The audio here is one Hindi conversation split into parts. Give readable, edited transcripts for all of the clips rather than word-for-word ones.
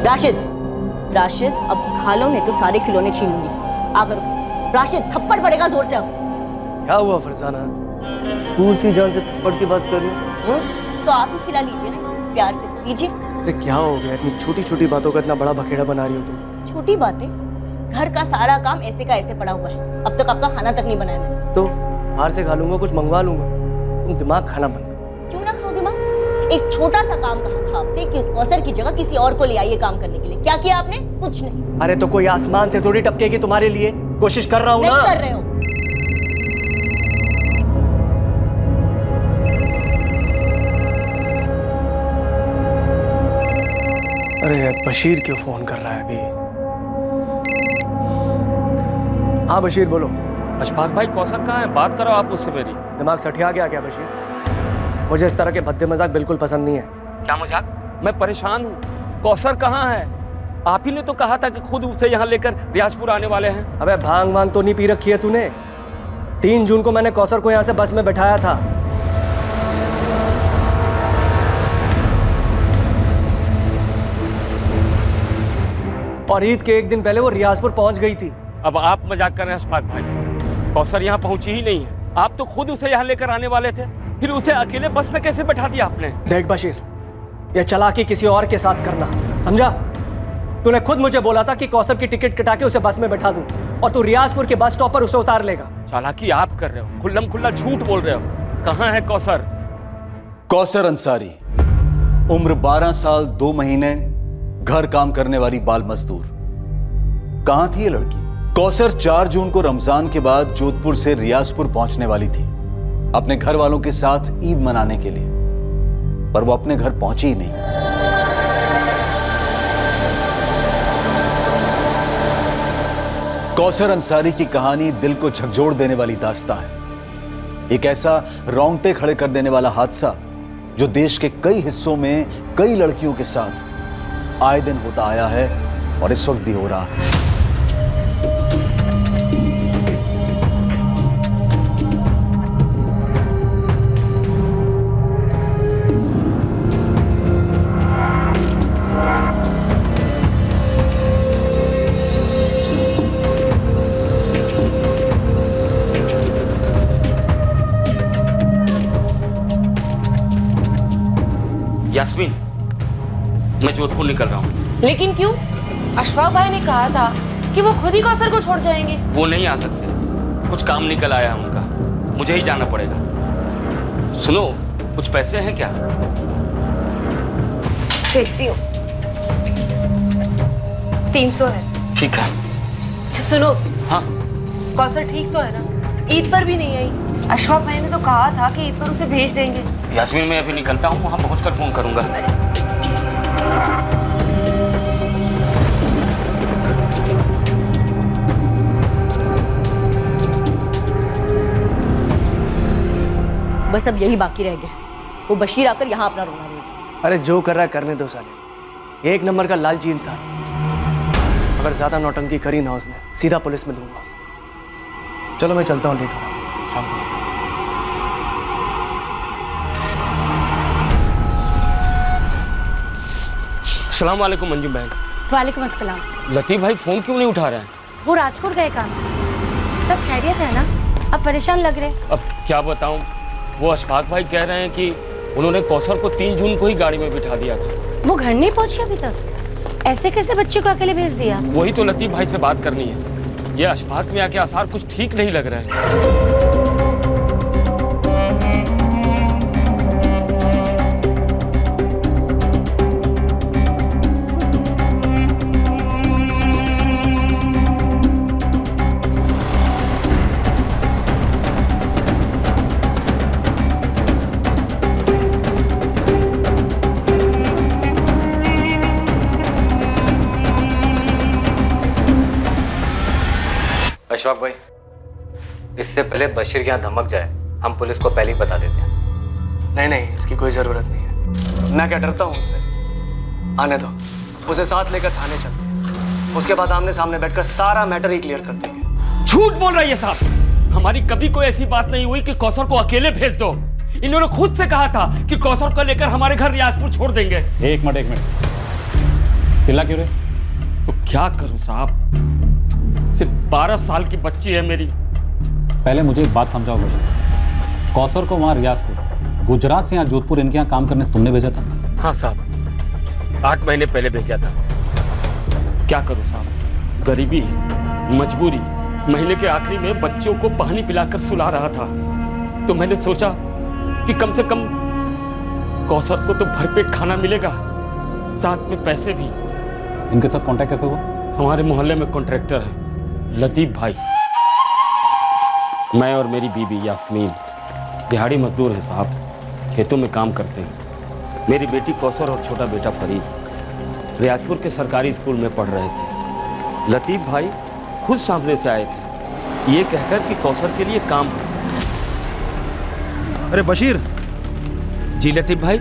राशिद, राशिद अब खा लो नहीं तो सारे खिलौने छीन लूंगी। आकर राशिद, थप्पड़ पड़ेगा जोर से अब। क्या हुआ फरजाना, फूल सी जान से थप्पड़ की बात कर रही हो? तो आप ही खिला लीजिए ना इसे, प्यार से लीजिए। अरे क्या हो गया, इतनी छोटी छोटी बातों का इतना बड़ा बखेड़ा बना रही हो तुम? छोटी बातें? घर का सारा काम ऐसे का ऐसे पड़ा हुआ है, अब तक आपका खाना तक नहीं बनाया मैंने। तो बाहर से खा लूंगा, कुछ मंगवा लूंगा। तुम दिमाग खाना बंद करो। क्यों ना खाओ दिमाग? एक छोटा सा काम कहा था आपसे कि उस कौसर की जगह किसी और को ले आइए काम करने के लिए, क्या किया आपने? कुछ नहीं। अरे तो कोई आसमान से थोड़ी टपकेगी तुम्हारे लिए, कोशिश कर रहा हूँ ना। नहीं कर रहे हो। अरे बशीर क्यों फोन कर रहा है अभी? हाँ बशीर बोलो। अशफाक भाई कौसर कहाँ है? बात करो आप उससे मेरी। दिमाग सठिया गया क्या बशीर? मुझे इस तरह के भद्दे मजाक बिल्कुल पसंद नहीं है। क्या मजाक? मैं परेशान हूँ। कौसर कहाँ है? आप ही ने तो कहा था कि खुद उसे यहाँ लेकर रियाजपुर आने वाले हैं। अबे भांग वांग तो नहीं पी रखी है तूने? 3 जून को मैंने कौसर को यहाँ से बस में बैठाया था। और ईद के 1 दिन पहले वो रियाजपुर पहुंच गई थी। अब आप मजाक कर रहे हैं अशफाक भाई। कौसर यहाँ पहुंची ही नहीं है। आप तो खुद उसे यहाँ लेकर आने वाले थे, फिर उसे अकेले बस में कैसे बैठा दिया आपने? देख बशीर, ये चालाकी किसी और के साथ करना, समझा? तूने खुद मुझे बोला था कि कौसर की टिकट कटा के उसे बस में बैठा दूं, और तू रियाजपुर के बस स्टॉप पर उसे उतार लेगा। चालाकी आप कर रहे हो, खुल्लम खुल्ला झूठ बोल रहे हो। कहाँ है कौसर? कौसर अंसारी, उम्र 12 साल 2 महीने, घर काम करने वाली बाल मजदूर। कहां थी ये लड़की? कौसर 4 जून को रमजान के बाद जोधपुर से रियाजपुर पहुंचने वाली थी अपने घर वालों के साथ ईद मनाने के लिए, पर वो अपने घर पहुंची ही नहीं। कौसर अंसारी की कहानी दिल को झकझोर देने वाली दास्तां है। एक ऐसा रोंगटे खड़े कर देने वाला हादसा जो देश के कई हिस्सों में कई लड़कियों के साथ आए दिन होता आया है और इस वक्त भी हो रहा है। यास्मीन, मैं जोधपुर निकल रहा हूँ। लेकिन क्यों? अशफाक भाई ने कहा था कि वो खुद ही कौसर को छोड़ जाएंगे। वो नहीं आ सकते, कुछ काम निकल आया है उनका, मुझे ही जाना पड़ेगा। सुनो, कुछ पैसे हैं क्या? देखती हूँ। 300 है। ठीक है। अच्छा सुनो। हाँ। कौसर ठीक तो है ना? ईद पर भी नहीं आई। अशफाक भाई ने तो कहा था कि ईद पर उसे भेज देंगे। यास्मीन, मैं अभी निकलता हूँ, वहां पहुंचकर फोन करूंगा। बस अब यही बाकी रह गया, वो बशीर आकर यहाँ अपना रोना देगा। अरे जो कर रहा है करने दो साले, 1 नंबर का लालची इंसान। अगर ज्यादा नौटंकी करी ना उसने, सीधा पुलिस में दूंगा उसे। चलो मैं चलता हूँ, लेट हो रहा है, शाम को मिलता हूँ। अस्सलाम वालेकुम मंजू बहन। वालेकुम अस्सलाम। लतीफ भाई फोन क्यों नहीं उठा रहे हैं? वो राजकोट गए काम से। सब खैरियत है ना? अब परेशान लग रहे। अब क्या बताऊं, वो अशफाक भाई कह रहे हैं कि उन्होंने कौसर को 3 जून को ही गाड़ी में बिठा दिया था। वो घर नहीं पहुंची अभी तक? ऐसे कैसे बच्चे को अकेले भेज दिया? वही तो लतीफ भाई से बात करनी है। ये अशफाक में आके आसार कुछ ठीक नहीं लग रहे हैं। अशफाक भाई, इससे पहले बशीर यहाँ धमक जाए, हम पुलिस को पहले ही बता देते हैं। नहीं नहीं, इसकी कोई जरूरत नहीं है। मैं क्या डरता हूँ उससे? आने दो, उसे साथ लेकर थाने चलते हैं। उसके बाद आमने सामने बैठकर सारा मैटर ही क्लियर कर देंगे। झूठ बोल रहा है ये साहब। हमारी कभी कोई ऐसी बात नहीं हुई कि कौसर को अकेले भेज दो। इन्होंने खुद से कहा था कि कौसर को लेकर हमारे घर रियाजपुर छोड़ देंगे। एक मिनट। चिल्ला क्यों रहे? तो क्या करूं साहब, सिर्फ 12 साल की बच्ची है मेरी। पहले मुझे एक बात समझाओ बच्चे, कौसर को वहाँ रियाजपुर गुजरात से यहाँ जोधपुर इनके यहाँ काम करने तुमने भेजा था? हाँ साहब, 8 महीने पहले भेजा था। क्या करूं साहब, गरीबी, मजबूरी। महीने के आखिरी में बच्चों को पानी पिलाकर सुला रहा था, तो मैंने सोचा कि कम से कम कौसर को तो भरपेट खाना मिलेगा, साथ में पैसे भी। इनके साथ कांटेक्ट कैसे हुआ? हमारे मोहल्ले में कॉन्ट्रैक्टर है लतीफ भाई। मैं और मेरी बीबी यास्मीन दिहाड़ी मजदूर हैं साहब, खेतों में काम करते हैं। मेरी बेटी कौसर और छोटा बेटा फरीद रियाजपुर के सरकारी स्कूल में पढ़ रहे थे। लतीफ भाई खुद सामने से आए थे, ये कहकर कि कौसर के लिए काम है। अरे बशीर। जी लतीफ भाई।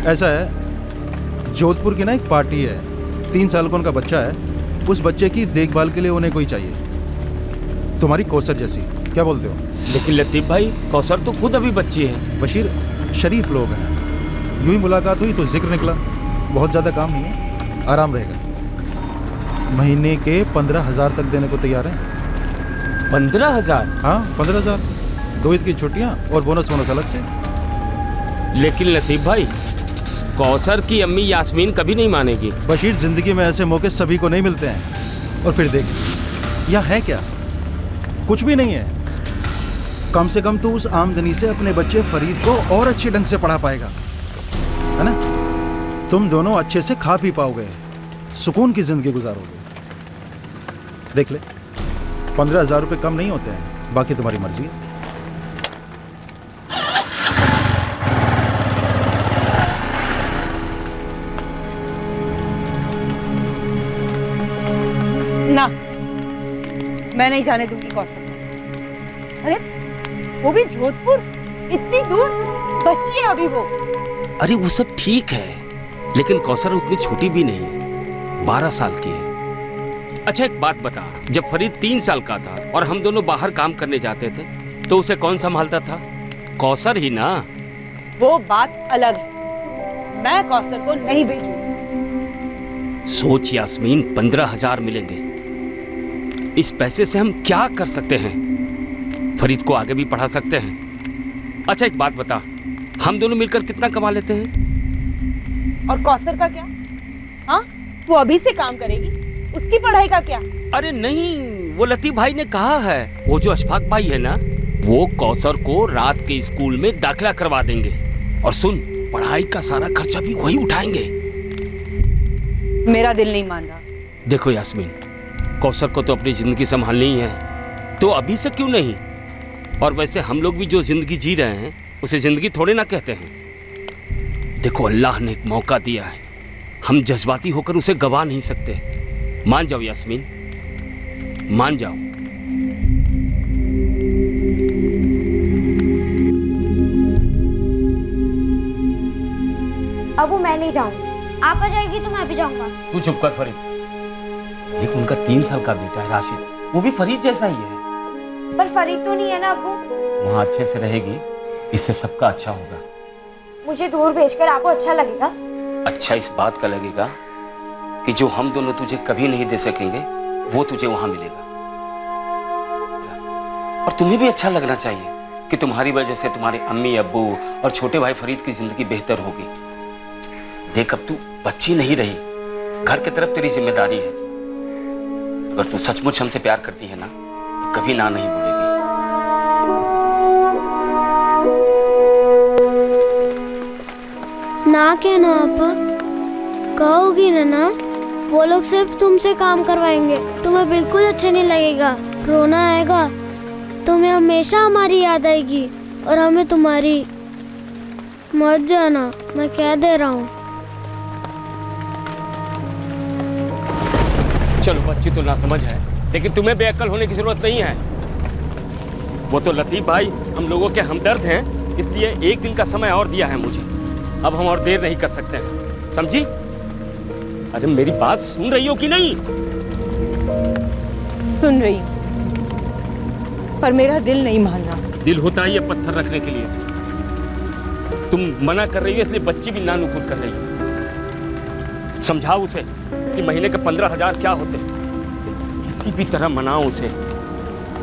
ऐसा है, जोधपुर की ना एक पार्टी है, 3 साल का उनका बच्चा है। उस बच्चे की देखभाल के लिए उन्हें कोई चाहिए, तुम्हारी कौसर जैसी। क्या बोलते हो? लेकिन लतीफ भाई, कौसर तो खुद अभी बच्ची है। बशीर, शरीफ लोग हैं, यूं ही मुलाकात हुई तो जिक्र निकला। बहुत ज़्यादा काम नहीं है, आराम रहेगा। महीने के 15,000 तक देने को तैयार हैं। 15,000? हाँ 15,000, 2 ईद की छुट्टियाँ और बोनस अलग से। लेकिन लतीफ भाई, कौसर की अम्मी यास्मीन कभी नहीं मानेगी। बशीर, जिंदगी में ऐसे मौके सभी को नहीं मिलते हैं। और फिर देख, यह है क्या? कुछ भी नहीं है। कम से कम तो उस आमदनी से अपने बच्चे फरीद को और अच्छे ढंग से पढ़ा पाएगा, है ना? तुम दोनों अच्छे से खा पी पाओगे, सुकून की जिंदगी गुजारोगे। देख ले, 15,000 रुपये कम नहीं होते हैं, बाकी तुम्हारी मर्जी है। ना, मैं नहीं जाने दूंगी कौसर। अरे वो भी जोधपुर, इतनी दूर, बच्ची है अभी वो। अरे वो सब ठीक है, लेकिन कौसर उतनी छोटी भी नहीं है, 12 साल की है। अच्छा एक बात बता, जब फरीद 3 साल का था और हम दोनों बाहर काम करने जाते थे तो उसे कौन संभालता था? कौसर ही ना। वो बात अलग है, मैं कौसर को नहीं भेजूंगी। सोच यास्मीन, 15,000 मिलेंगे, इस पैसे से हम क्या कर सकते हैं? फरीद को आगे भी पढ़ा सकते हैं। अच्छा एक बात बता, हम दोनों मिलकर कितना कमा लेते हैं? और कौसर का क्या? हाँ, वो अभी से काम करेगी, उसकी पढ़ाई का क्या? अरे नहीं, वो लतीफ भाई ने कहा है, वो जो अशफाक भाई है ना, वो कौसर को रात के स्कूल में दाखिला करवा देंगे। और सुन, पढ़ाई का सारा खर्चा भी वही उठाएंगे। मेरा दिल नहीं मान रहा। देखो यास्मीन, कौसर को तो अपनी जिंदगी संभालनी ही है, तो अभी से क्यों नहीं? और वैसे हम लोग भी जो जिंदगी जी रहे हैं उसे जिंदगी थोड़े ना कहते हैं। देखो, अल्लाह ने एक मौका दिया है, हम जज्बाती होकर उसे गवा नहीं सकते। मान जाओ यास्मीन, मान जाओ। अबू मैं नहीं जाऊंगी। आप आ जाएगी तो मैं भी जाऊंगा। तू चुप कर फरीद, एक उनका 3 साल का बेटा है राशिद, वो भी फरीद जैसा ही है। पर फरीद तो नहीं है ना अबू। वहाँ अच्छे से रहेगी, इससे सबका अच्छा होगा। मुझे दूर भेजकर आपको अच्छा लगेगा? अच्छा इस बात का लगेगा कि जो हम दोनों तुझे कभी नहीं दे सकेंगे वो तुझे वहां मिलेगा। और तुम्हें भी अच्छा लगना चाहिए कि तुम्हारी वजह से तुम्हारे अम्मी अब्बू और छोटे भाई फरीद की जिंदगी बेहतर होगी। देख, अब तू बच्ची नहीं रही, घर की तरफ तेरी जिम्मेदारी है। अगर तू सचमुच हमसे प्यार करती है ना, तो कभी ना नहीं बोलेगी। ना कहना आपा, कहोगी ना? वो लोग सिर्फ तुमसे काम करवाएंगे, तुम्हें बिल्कुल अच्छा नहीं लगेगा, रोना आएगा, तुम्हें हमेशा हमारी याद आएगी और हमें तुम्हारी। मत जाना, मैं कह दे रहा हूँ। चलो, बच्ची तो ना समझ है, लेकिन तुम्हें बेअक्ल होने की जरूरत नहीं है। वो तो लतीफ भाई हम लोगों के हमदर्द हैं, इसलिए 1 दिन का समय और दिया है मुझे। अब हम और देर नहीं कर सकते हैं, समझी? अरे मेरी बात सुन रही हो कि नहीं? सुन रही हूँ, पर मेरा दिल नहीं मान रहा। दिल होता ही है पत्थर रखने के लिए। तुम मना कर रही हो, इसलिए बच्ची भी नानुकुर कर रही है। समझाओ उसे कि महीने के 15,000 क्या होते हैं। किसी भी तरह मनाओ उसे।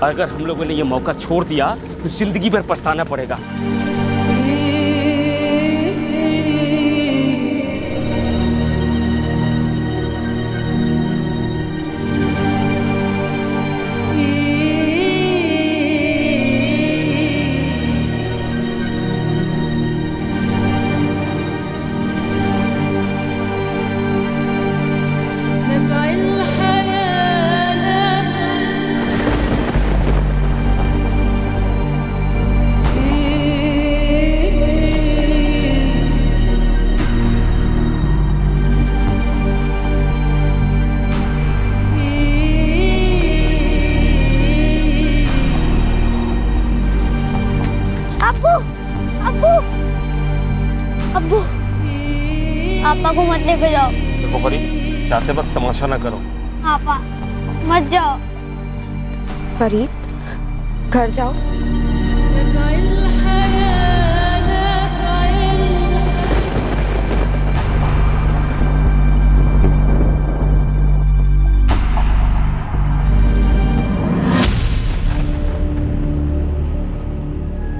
अगर हम लोगों ने ये मौका छोड़ दिया तो जिंदगी भर पछताना पड़ेगा। अब्बू, पापा को मत लेके जाओ। देखो फरीद, जाते वक्त तमाशा ना करो। पापा मत जाओ। फरीद, घर जाओ।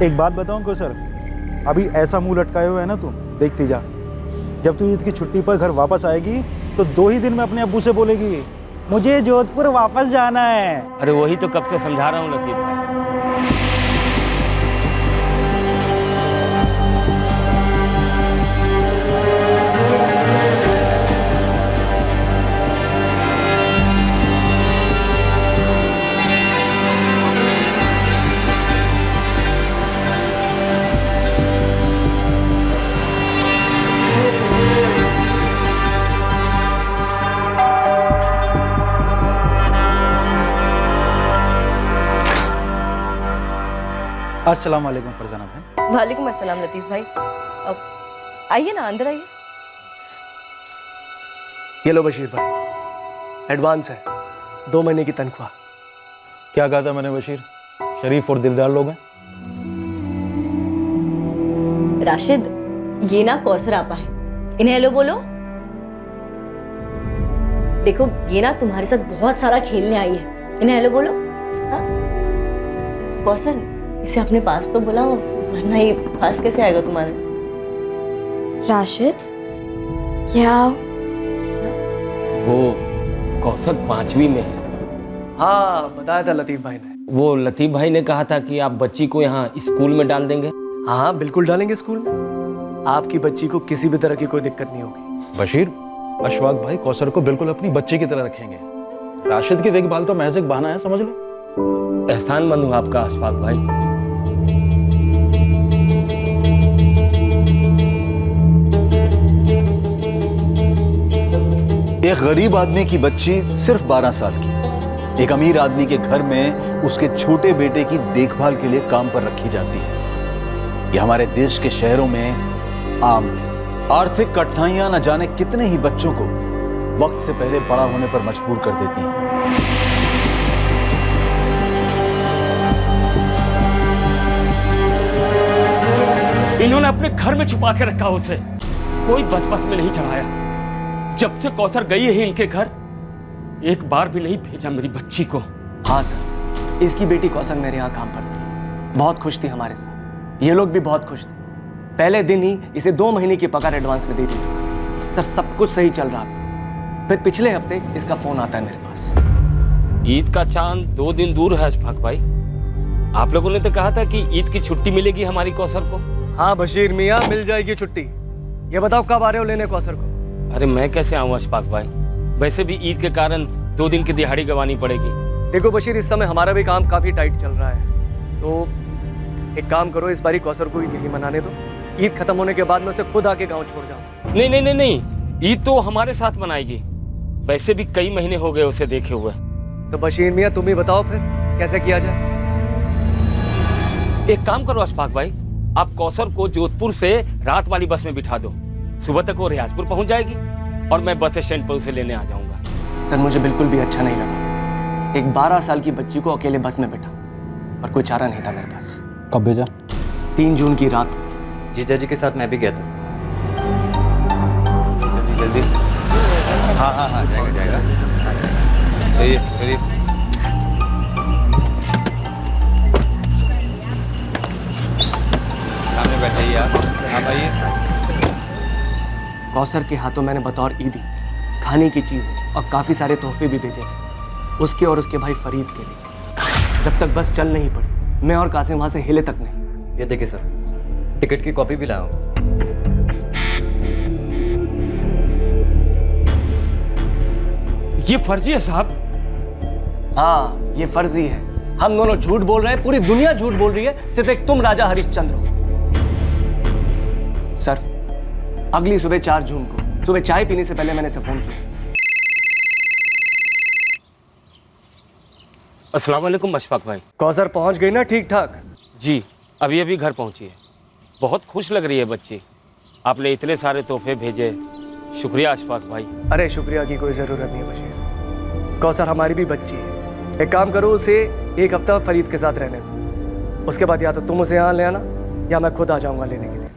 एक बात बताऊं को सर, अभी ऐसा मुंह लटकाए हुए है ना तुम, देखती जा। जब तू ईद की छुट्टी पर घर वापस आएगी तो 2 ही दिन में अपने अब्बू से बोलेगी मुझे जोधपुर वापस जाना है। अरे वही तो कब से समझा रहा हूँ लतीफ भाई। अस्सलाम वालेकुम फरजाना भाई। वालेकुम अस्सलाम लतीफ भाई। अब आइए ना, अंदर आइए। ये लो बशीर भाई, एडवांस है, 2 महीने की तनख्वाह। क्या कहा था मैंने बशीर, शरीफ और दिलदार लोग हैं। राशिद, ये ना कौसर आपा है, इन्हें हेलो बोलो। देखो ये ना तुम्हारे साथ बहुत सारा खेलने आई है, इन्हें हेलो बोलो। हाँ? कौसर, इसे अपने पास तो बुलाओ, वरना ये पास कैसे आएगा तुम्हारे। राशिद, क्या वो कौसर 5वीं में है। हाँ, बताया था लतीफ भाई ने। वो लतीफ भाई ने कहा था कि आप बच्ची को यहाँ स्कूल में डाल देंगे। हाँ बिल्कुल डालेंगे स्कूल में। आपकी बच्ची को किसी भी तरह की कोई दिक्कत नहीं होगी। बशीर, अशफाक भाई कौसर को बिल्कुल अपनी बच्ची की तरह रखेंगे। राशिद की देखभाल तो महज एक बहाना है, समझ लो। एहसानमंद हूँ आपका अशफाक भाई। एक गरीब आदमी की बच्ची सिर्फ 12 साल की एक अमीर आदमी के घर में उसके छोटे बेटे की देखभाल के लिए काम पर रखी जाती है। यह हमारे देश के शहरों में आम है। आर्थिक कठिनाइयां न जाने कितने ही बच्चों को वक्त से पहले बड़ा होने पर मजबूर कर देती हैं। इन्होंने अपने घर में छुपा के रखा उसे, कोई बस में नहीं चढ़ाया। जब से कौसर गई है इनके घर, एक बार भी नहीं भेजा मेरी बच्ची को। हाँ सर, इसकी बेटी कौसर मेरे यहाँ काम पर थी, बहुत खुश थी हमारे साथ। ये लोग भी बहुत खुश थे। पहले दिन ही इसे 2 महीने की पगार एडवांस में दे दी थी। सर सब कुछ सही चल रहा था, फिर पिछले हफ्ते इसका फोन आता है मेरे पास। ईद का चांद 2 दिन दूर है अशफाक भाई। आप लोगों ने तो कहा था कि ईद की छुट्टी मिलेगी हमारी कौसर को। हाँ बशीर मियाँ, मिल जाएगी छुट्टी। ये बताओ कब आ रहे हो लेने कौसर को? अरे मैं कैसे आऊँ अशफाक भाई, वैसे भी ईद के कारण 2 दिन की दिहाड़ी गंवानी पड़ेगी। देखो बशीर, इस समय हमारा भी काम काफी टाइट चल रहा है, तो एक काम करो, इस बारी कौसर को ईद यही मनाने दो। ईद खत्म होने के बाद मैं उसे खुद आके गाँव छोड़ जाऊँ। नहीं नहीं नहीं नहीं, ईद तो हमारे साथ मनाएगी। वैसे भी कई महीने हो गए उसे देखे हुए। तो बशीर मियाँ तुम ही बताओ फिर कैसे किया जाए। एक काम करो अशफाक भाई, आप कौसर को जोधपुर से रात वाली बस में बिठा दो। सुबह तक वो रियाजपुर पहुंच जाएगी और मैं बस स्टैंड पर उसे लेने आ जाऊंगा। सर मुझे बिल्कुल भी अच्छा नहीं लगा एक 12 साल की बच्ची को अकेले बस में बैठा, पर कोई चारा नहीं था मेरे पास। कब भेजा? 3 जून की रात। जीजा जी के साथ मैं भी गया था। जल्दी जल्दी। हाँ हाँ हाँ, जाएगा जाएगा। चलिए चलिए। सामने बैठाइए आप। आप आइए। कौसर के हाथों मैंने बतौर ईदी खाने की चीज़ें और काफ़ी सारे तोहफे भी भेजे थे, उसके और उसके भाई फरीद के लिए। जब तक बस चल नहीं पड़ी, मैं और कासिम वहाँ से हिले तक नहीं। ये देखिए सर, टिकट की कॉपी भी लाया हूँ। ये फर्जी है साहब। हाँ, ये फर्जी है। हम दोनों झूठ बोल रहे हैं, पूरी दुनिया झूठ बोल रही है, सिर्फ एक तुम राजा हरिश्चंद्र हो। सर, अगली सुबह 4 जून को सुबह चाय पीने से पहले मैंने इसे फोन किया। अस्सलाम वालेकुम अशफाक भाई। कौसर पहुंच गई ना ठीक ठाक? जी, अभी अभी घर पहुंची है। बहुत खुश लग रही है बच्ची। आपने इतने सारे तोहफे भेजे, शुक्रिया अशफाक भाई। अरे शुक्रिया की कोई ज़रूरत नहीं है बशीर। कौसर हमारी भी बच्ची है। एक काम करो, उसे 1 हफ्ता फरीद के साथ रहने दो। उसके बाद या तो तुम उसे यहाँ ले आना या मैं खुद आ जाऊँगा लेने के लिए।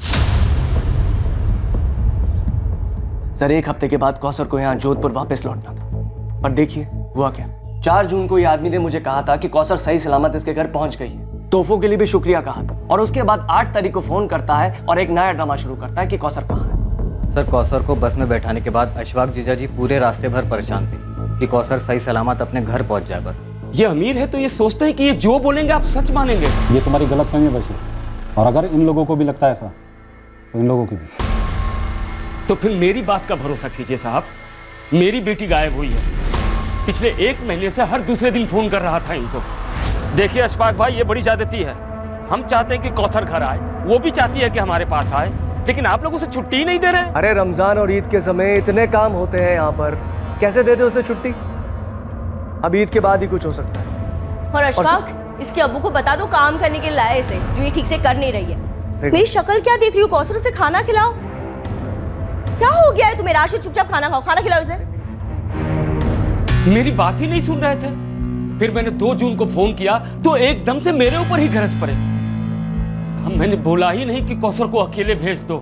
सर, 1 हफ्ते के बाद कौसर को यहाँ जोधपुर वापस लौटना था, पर देखिए हुआ क्या। 4 जून को ये आदमी ने मुझे कहा था कि कौसर सही सलामत इसके घर पहुंच गई है। तोहफों के लिए भी शुक्रिया कहा था, और उसके बाद 8 तारीख को फोन करता है और एक नया ड्रामा शुरू करता है कि कौसर कहाँ है। सर, कौसर को बस में बैठाने के बाद अशफाक जीजा जी पूरे रास्ते भर परेशान थे कि कौसर सही सलामत अपने घर पहुंच जाए। बस ये अमीर है तो ये सोचते हैं कि ये जो बोलेंगे आप सच मानेंगे। ये तुम्हारी गलतफहमी है बशीर, और अगर इन लोगों को भी लगता है ऐसा तो इन लोगों की भी। तो फिर मेरी बात का भरोसा कीजिए साहब। मेरी बेटी गायब हुई है। पिछले 1 महीने से हर दूसरे दिन फोन कर रहा था इनको। देखिए अशफाक भाई, ये बड़ी ज्यादती है। हम चाहते हैं कि कौसर घर आए, वो भी चाहती है कि हमारे पास आए, लेकिन आप लोग उसे छुट्टी नहीं दे रहे। अरे रमजान और ईद के समय इतने काम होते हैं यहाँ पर, कैसे दे दे उसे छुट्टी? अब ईद के बाद ही कुछ हो सकता है। और अशफाक, इसके अब्बू को बता दो काम करने के लिए लाए इसे, जो ये ठीक से कर नहीं रही है। मेरी शक्ल क्या देख रही हो? कौसर, उसे खाना खिलाओ। क्या हो गया है तुम्हें? राशिद, चुपचाप खाना खाओ, खाना खिलाओ इसे। मेरी बात ही नहीं सुन रहे थे। फिर मैंने 2 जून को फोन किया तो एकदम से मेरे ऊपर ही गरज पड़े। मैंने बोला ही नहीं कि कौसर को अकेले भेज दो।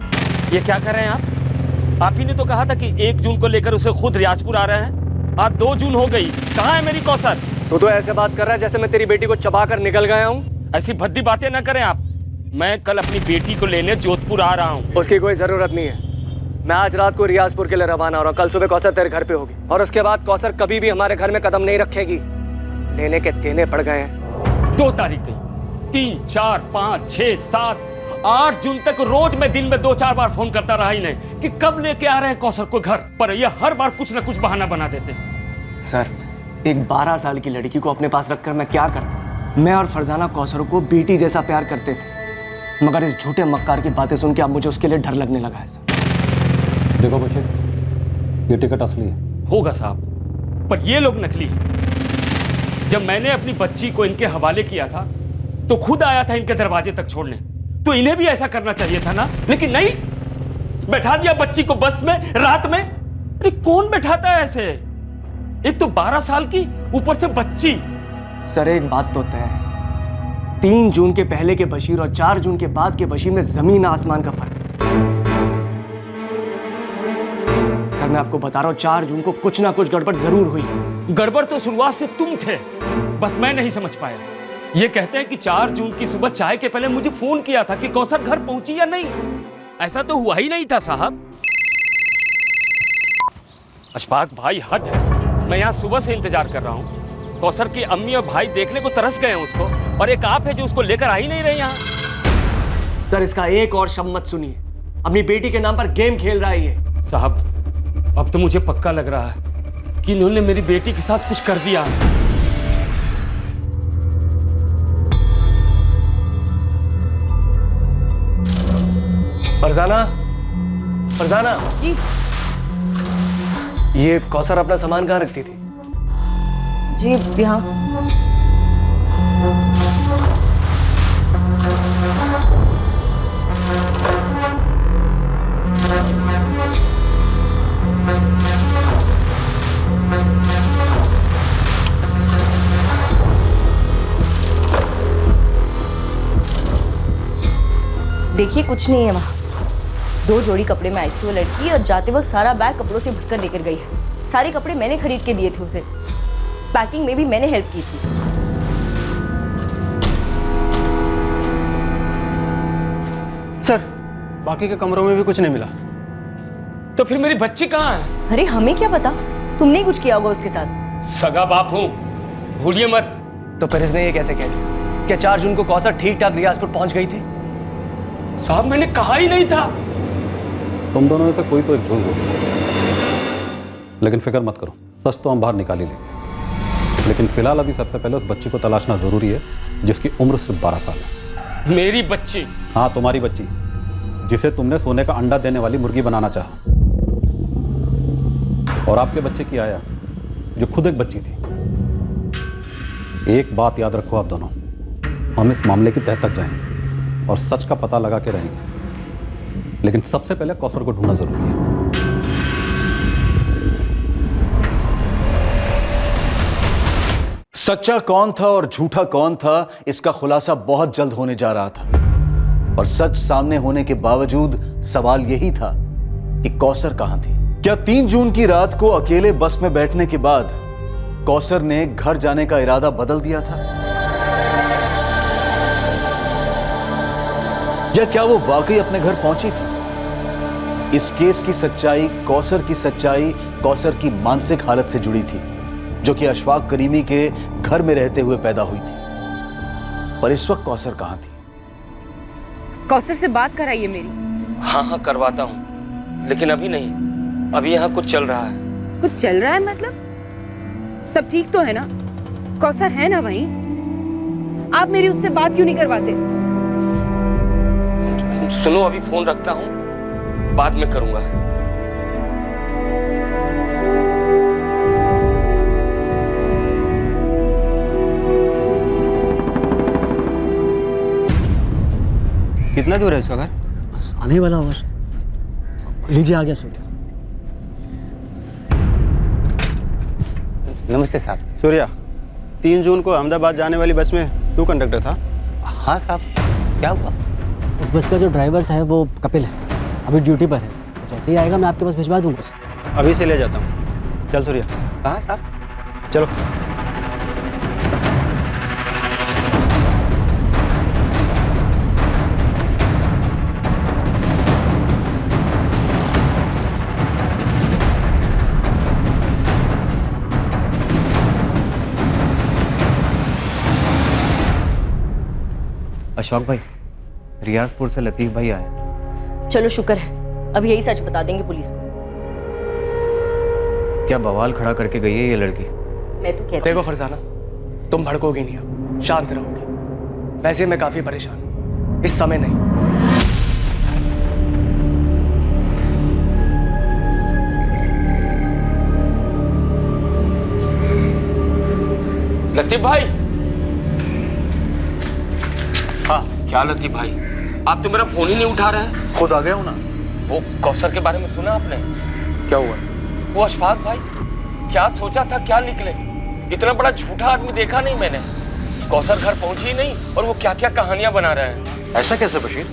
ये क्या कर रहे हैं आप? आप ही ने तो कहा था कि 1 जून को लेकर उसे खुद रियाजपुर आ रहे हैं। आज 2 जून हो गई, कहाँ है मेरी कौसर? तू तो ऐसे बात कर रहा है जैसे मैं तेरी बेटी को चबा कर निकल गया हूँ। ऐसी भद्दी बातें ना करें आप। मैं कल अपनी बेटी को लेने जोधपुर आ रहा हूँ। उसकी कोई जरूरत नहीं है। मैं आज रात को रियाजपुर के लिए रवाना हो रहा हूँ। कल सुबह कौसर तेरे घर पे होगी, और उसके बाद कौसर कभी भी हमारे घर में कदम नहीं रखेगी। लेने के देने पड़ गए हैं। 2 तारीख गई, 3, 4, 5, 6, 7, 8 जून तक रोज मैं दिन में 2-4 बार फोन करता रहा इन्हें कि कब लेके आ रहे हैं कौसर को घर, पर ये हर बार कुछ न कुछ बहाना बना देते हैं। सर, एक 12 साल की लड़की को अपने पास रखकर मैं क्या करता? मैं और फरजाना कौसर को बेटी जैसा प्यार करते थे, मगर इस झूठे मक्कार की बातें सुन के अब मुझे उसके लिए डर लगने लगा है। सर देखो बशीर, ये टिकट असली है। होगा साहब, पर ये लोग नकली हैं। जब मैंने अपनी बच्ची को इनके हवाले किया था तो खुद आया था इनके दरवाजे तक छोड़ने, तो इन्हें भी ऐसा करना चाहिए था ना, लेकिन नहीं, बैठा दिया बच्ची को बस में रात में। अरे कौन बैठाता है ऐसे? एक तो 12 साल की, ऊपर से बच्ची। सर, एक बात तो तय है, 3 जून के पहले के बशीर और 4 जून के बाद के बशीर में जमीन आसमान का फर्क है। सर, मैं आपको बता रहा हूं, 4 जून को कुछ ना कुछ गड़बड़ जरूर हुई। गड़बड़ तो शुरुआत से तुम थे, बस मैं नहीं समझ पाया। ये कहते हैं कि 4 जून की सुबह चाय के पहले मुझे फोन किया था कि कौसर घर पहुंची या नहीं। ऐसा तो हुआ ही नहीं था साहब। अशफाक भाई, हद है। मैं यहाँ सुबह से इंतजार कर रहा हूँ। कौसर की अम्मी और भाई देखने को तरस गए हैं उसको, और एक आप है जो उसको लेकर आ ही नहीं रहे यहाँ। सर, इसका एक और शब्द मत सुनिए। अपनी बेटी के नाम पर गेम खेल रहा है ये। साहब, अब तो मुझे पक्का लग रहा है कि इन्होंने मेरी बेटी के साथ कुछ कर दिया। फरजाना, फरजाना जी। ये कौसर अपना सामान कहाँ रखती थी? जी यहाँ। देखिए, कुछ नहीं है वहाँ। 2 जोड़ी कपड़े में आई थी वो लड़की, और जाते वक्त सारा बैग कपड़ों से भरकर लेकर गई है। सारे कपड़े मैंने खरीद के दिए थे उसे, पैकिंग में भी मैंने हेल्प की थी। सर, बाकी के कमरों में भी कुछ नहीं मिला। तो फिर मेरी बच्ची कहाँ है? अरे हमें क्या पता, तुमने ही कुछ किया होगा उसके साथ। सगा बाप हूँ, भूलिए मत। तो फिर इसने ये कैसे कह दिया? क्या 4 जून को कौसर ठीक ठाक रियाजपुर पहुंच गई थी? साहब मैंने कहा ही नहीं था। तुम दोनों में से कोई तो एक झूठ बोल, लेकिन फिक्र मत करो, सच तो हम बाहर निकाल ही लेंगे। लेकिन फिलहाल अभी सबसे पहले उस बच्ची को तलाशना जरूरी है जिसकी उम्र सिर्फ 12 साल है। मेरी बच्ची? हाँ, तुम्हारी बच्ची, जिसे तुमने सोने का अंडा देने वाली मुर्गी बनाना चाहा। और आपके बच्चे की आया, जो खुद एक बच्ची थी। एक बात याद रखो आप दोनों, हम इस मामले की तह तक जाएंगे और सच का पता लगा के रहेंगे, लेकिन सबसे पहले कौसर को ढूंढना जरूरी है। सच्चा कौन था और झूठा कौन था, इसका खुलासा बहुत जल्द होने जा रहा था। और सच सामने होने के बावजूद सवाल यही था कि कौसर कहां थी। क्या 3 जून की रात को अकेले बस में बैठने के बाद कौसर ने घर जाने का इरादा बदल दिया था, या क्या वो वाकई अपने घर पहुंची थी? इस केस की सच्चाई, कौसर की मानसिक हालत से जुड़ी थी, जो कि अशफाक करीमी के घर में रहते हुए पैदा हुई थी। पर इस वक्त कौसर कहां थी? कौसर से बात कराइए मेरी। हाँ करवाता हूँ, लेकिन अभी नहीं। अभी यहाँ कुछ चल रहा है। कुछ चल रहा है मतलब? सब ठीक तो है ना? कौसर है ना वहीं? आप मेरी उससे बात क्यों नहीं करवाते? सुनो, अभी फोन रखता हूँ, बाद में करूंगा। कितना दूर है इसका घर? बस आने वाला होगा। लीजिए, आ गया सूर्या। नमस्ते साहब। सूर्या, 3 जून को अहमदाबाद जाने वाली बस में तू कंडक्टर था? हाँ साहब, क्या हुआ? उस बस का जो ड्राइवर था वो कपिल है, अभी ड्यूटी पर है। तो जैसे ही आएगा मैं आपके पास भिजवा दूंगा। अभी से ले जाता हूँ। चल सूर्या। कहाँ साहब? चलो। अशोक भाई, रियाजपुर से लतीफ भाई आए। चलो शुक्र है, अब यही सच बता देंगे पुलिस को। क्या बवाल खड़ा करके गई है ये लड़की? मैं तो कहती देखो फरजाना, तुम भड़कोगे नहीं, अब शांत रहोगे। वैसे मैं काफी परेशान हूं, इस समय नहीं। लतीफ भाई। हाँ, क्या लतीफ भाई, आप तो मेरा फोन ही नहीं उठा रहे हैं। खुद आ गया हूं ना। वो कौसर के बारे में सुना आपने? क्या हुआ? वो अशफाक भाई, क्या सोचा था क्या निकले। इतना बड़ा झूठा आदमी देखा नहीं मैंने। कौसर घर पहुंची ही नहीं और वो क्या क्या कहानियां बना रहे हैं। ऐसा कैसे बशीर?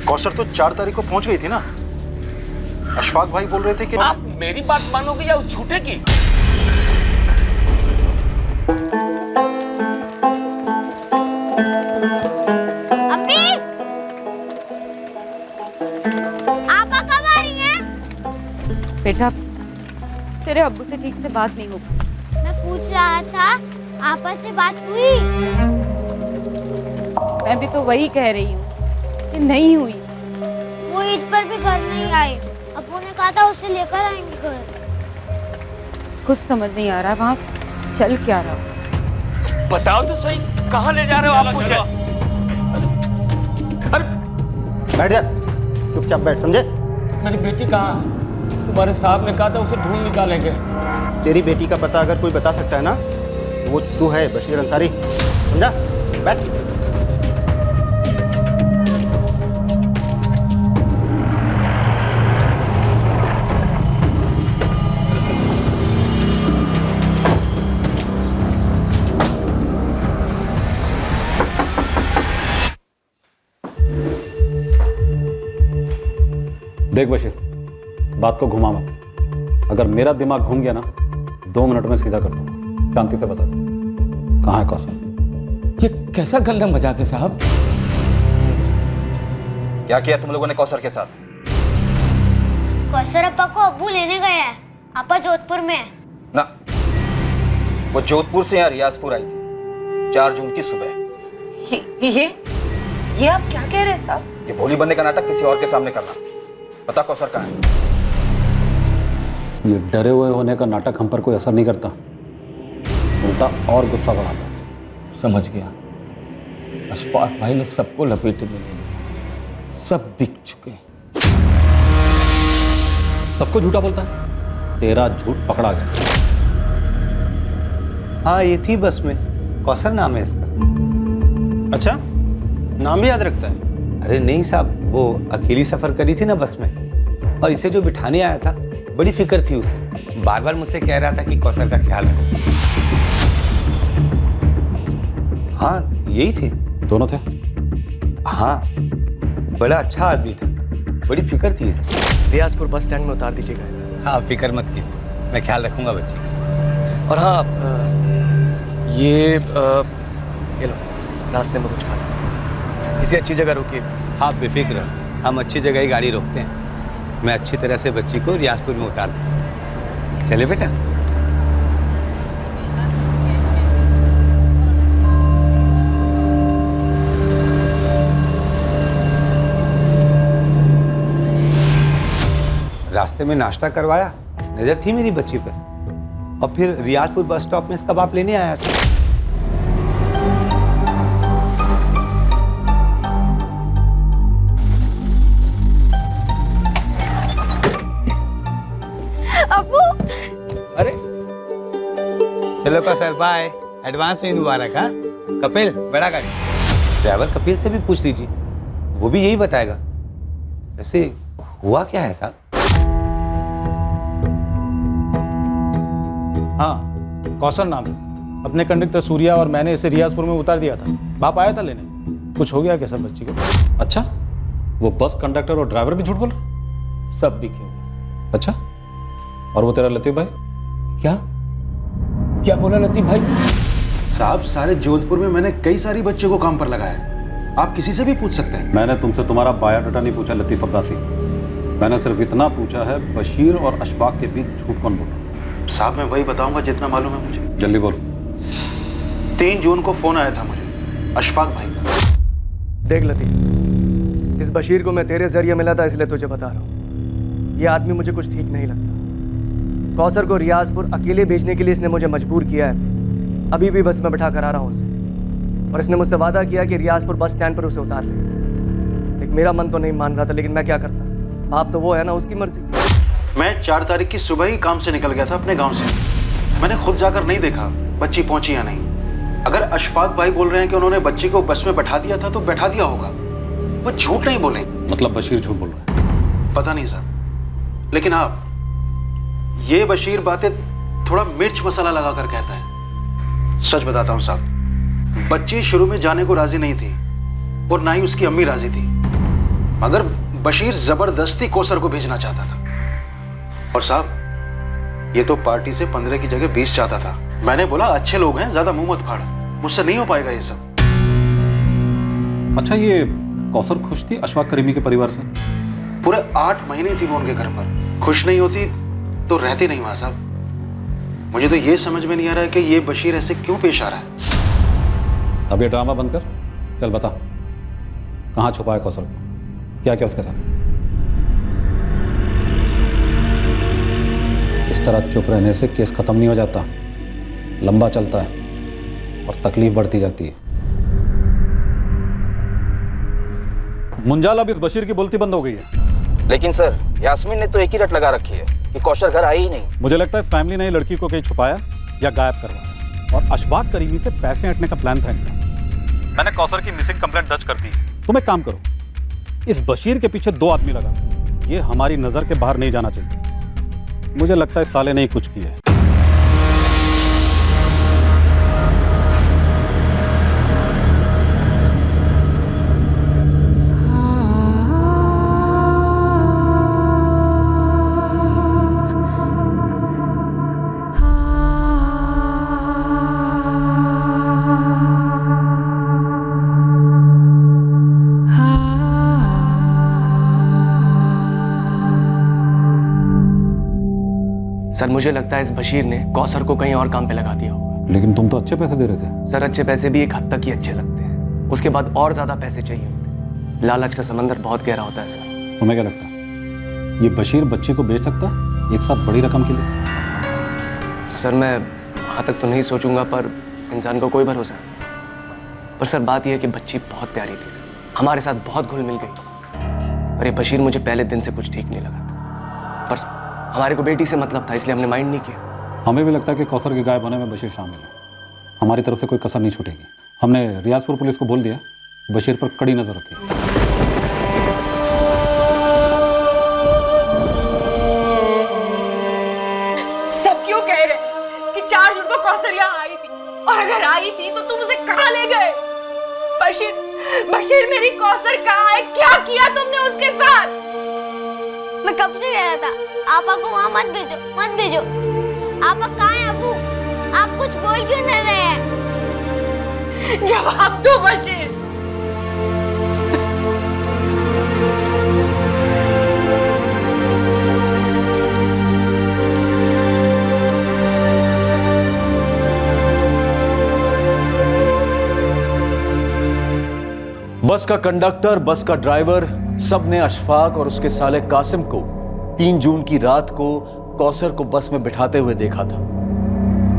कौसर तो 4 तारीख को पहुंच गई थी ना। अशफाक भाई बोल रहे थे कि आप मेरी बात मानोगे या उस झूठे की? बेटा, तेरे अब्बू से ठीक से बात नहीं हो पाई। मैं पूछ रहा था, आपस से बात हुई? मैं भी तो वही कह रही हूँ कि नहीं हुई। वो ईद पर भी घर नहीं आए। अब्बू ने कहा था उसे लेकर आएंगे घर। कुछ समझ नहीं आ रहा वहाँ चल क्या रहा। बताओ तो सही, कहाँ ले जा रहे हो आप मुझे? अरे बैठ जा, चुपचाप बैठ, समझे? मेरी बेटी कहाँ है? तुम्हारे साहब ने कहा था उसे ढूंढ निकालेंगे। तेरी बेटी का पता अगर कोई बता सकता है ना, वो तू है, बशीर अंसारी। समझा? बैठ। देख बशीर, बात को घुमा मत। अगर मेरा दिमाग घूम गया ना 2 मिनट में सीधा कर दूंगा। शांति से बता दो कहाँ है कौशल। ये कैसा गंदा मजाक है साहब? क्या किया तुम लोगों ने कौसर के साथ? कौसर अप्पा को अब्बू लेने गए हैं। आपा जोधपुर में है। ना, वो जोधपुर से यहाँ रियाजपुर आई थी 4 जून की सुबह। ये आप क्या कह रहे हैं साहब? ये भोली बनने का नाटक किसी और के सामने करना। पता कौसर कहाँ है? ये डरे हुए होने का नाटक हम पर कोई असर नहीं करता, उल्टा और गुस्सा बढ़ाता। समझ गया। अशफाक भाई ने सबको लपेटे में ले लिया, सब बिक चुके। सबको झूठा बोलता है, तेरा झूठ पकड़ा गया। हाँ ये थी बस में, कौसर नाम है इसका। अच्छा, नाम भी याद रखता है? अरे नहीं साहब, वो अकेली सफर करी थी ना बस में, और इसे जो बिठाने आया था बड़ी फिक्र थी उसे। बार बार मुझसे कह रहा था कि कौसर का ख्याल रखो। हाँ यही थे। दोनों थे? हाँ, बड़ा अच्छा आदमी था, बड़ी फिक्र थी इसे। रियाजपुर बस स्टैंड में उतार दीजिएगा। हाँ फिक्र मत कीजिए, मैं ख्याल रखूंगा बच्ची का। और हाँ, ये लो, रास्ते में कुछ खा, किसी अच्छी जगह रुकिए। हाँ बेफिक्र, हम अच्छी जगह ही गाड़ी रोकते हैं। मैं अच्छी तरह से बच्ची को रियाजपुर में उतार दूँ। चले बेटा। रास्ते में नाश्ता करवाया, नजर थी मेरी बच्ची पर, और फिर रियाजपुर बस स्टॉप में इसका बाप लेने आया था। अब्बू, अरे चलो कौसर बाय, एडवांस में मुबारक। हाँ कपिल, बड़ा गाड़ी। ड्राइवर कपिल से भी पूछ लीजिए, वो भी यही बताएगा। वैसे हुआ क्या है साहब? हाँ कौशल नाम है। अपने कंडक्टर सूर्या और मैंने इसे रियाजपुर में उतार दिया था। बाप आया था लेने। कुछ हो गया क्या सब बच्ची को? अच्छा, वो बस कंडक्टर और ड्राइवर भी झूठ बोल रहे? सब बिके हुए। अच्छा, और वो तेरा लतीफ भाई? क्या क्या बोला लतीफ भाई? साहब सारे जोधपुर में मैंने कई सारी बच्चों को काम पर लगाया है। आप किसी से भी पूछ सकते हैं। मैंने तुमसे तुम्हारा बायोडाटा नहीं पूछा लतीफ अब्बासी। मैंने सिर्फ इतना पूछा है, बशीर और अशफाक के बीच झूठ कौन बोला? साहब मैं वही बताऊंगा जितना मालूम है मुझे। जल्दी बोल। 3 जून को फोन आया था मुझे अशफाक भाई का। देख लतीफ, इस बशीर को मैं तेरे जरिए मिला था, इसलिए तुझे बता रहा हूँ। ये आदमी मुझे कुछ ठीक नहीं लगता। कौसर को रियाजपुर अकेले भेजने के लिए इसने मुझे मजबूर किया है। अभी भी बस में बैठा कर आ रहा हूँ उसे, और इसने मुझसे वादा किया कि रियाजपुर बस स्टैंड पर उसे उतार लेंगे। लेकिन मेरा मन तो नहीं मान रहा था, लेकिन मैं क्या करता, बाप तो वो है ना, उसकी मर्जी। मैं 4 तारीख की सुबह ही काम से निकल गया था अपने गांव से। मैंने खुद जाकर नहीं देखा बच्ची पहुंची या नहीं। अगर अशफाक भाई बोल रहे हैं कि उन्होंने बच्ची को बस में बैठा दिया था तो बैठा दिया होगा, वो झूठ नहीं बोले। मतलब बशीर झूठ बोल रहा है? पता नहीं साहब, लेकिन हाँ ये बशीर बातें थोड़ा मिर्च मसाला लगा कर कहता है। सच बताता हूँ साहब, बच्ची शुरू में जाने को राजी नहीं थी और ना ही उसकी अम्मी राजी थी, मगर बशीर जबरदस्ती कौसर को भेजना चाहता था। और साहब ये तो पार्टी से 15 की जगह 20 चाहता था। मैंने बोला अच्छे लोग हैं, ज्यादा मुंह मत फाड़, मुझसे नहीं हो पाएगा ये सब। अच्छा, ये कौसर खुश थी अशफाक करीमी के परिवार से? पूरे 8 महीने थी वो उनके घर पर। खुश नहीं होती तो रहती नहीं वहां साहब। मुझे तो ये समझ में नहीं आ रहा है कि ये बशीर ऐसे क्यों पेश आ रहा है। अब ये ड्रामा बंद कर, चल बता कहाँ छुपा है कौसर को, क्या क्या उसके साथ? इस तरह चुप रहने से केस खत्म नहीं हो जाता, लंबा चलता है और तकलीफ बढ़ती जाती है। मुंजाल, अब इस बशीर की बोलती बंद हो गई है। लेकिन सर यास्मीन ने तो एक ही रट लगा रखी है कि कौशल घर आई ही नहीं। मुझे लगता है फैमिली ने लड़की को कहीं छुपाया या गायब करवाया, और अशफाक करीमी से पैसे हटने का प्लान था इनका। मैंने कौसर की मिसिंग कंप्लेंट दर्ज कर दी। तुम एक काम करो, इस बशीर के पीछे 2 आदमी लगा, ये हमारी नजर के बाहर नहीं जाना चाहिए। मुझे लगता है साले ने ही कुछ किया है। सर मुझे लगता है इस बशीर ने कौसर को कहीं और काम पे लगा दिया होगा। लेकिन तुम तो अच्छे पैसे दे रहे थे। सर अच्छे पैसे भी एक हद तक ही अच्छे लगते हैं, उसके बाद और ज्यादा पैसे चाहिए होते। लालच का समंदर बहुत गहरा होता है सर। तुम्हें क्या लगता है ये बशीर बच्ची को बेच सकता है एक साथ बड़ी रकम के लिए? सर मैं वहाँ तक तो नहीं सोचूंगा, पर इंसान को कोई भरोसा नहीं। पर सर बात यह है कि बच्ची बहुत प्यारी थी, हमारे साथ बहुत घुल मिल गई। और ये बशीर मुझे पहले दिन से कुछ ठीक नहीं लगा था, पर हमारे को बेटी से मतलब था, इसलिए हमने माइंड नहीं किया। हमें भी लगता है कि कौसर के गायब होने में बशीर शामिल है। हमारी तरफ से कोई कसर नहीं छूटेगी। हमने रियाजपुर पुलिस को बोल दिया बशीर पर कड़ी नजर रखी। सब क्यों कह रहे कि 4 जून को कौसर यहाँ आई थी, और अगर आई थी तो तुम उसे कहाँ ले गए? बशीर मेरी कौसर कहाँ है? क्या किया तुमने उसके साथ? मैं कब से कह रहा था आपा को वहाँ मत भेजो, मत भेजो। आपा कहाँ है अबू? आप कुछ बोल क्यों नहीं रहे हैं? जवाब दो बशीर। बस का कंडक्टर, बस का ड्राइवर, सब ने अशफाक और उसके साले कासिम को 3 जून की रात को कौसर को बस में बिठाते हुए देखा था।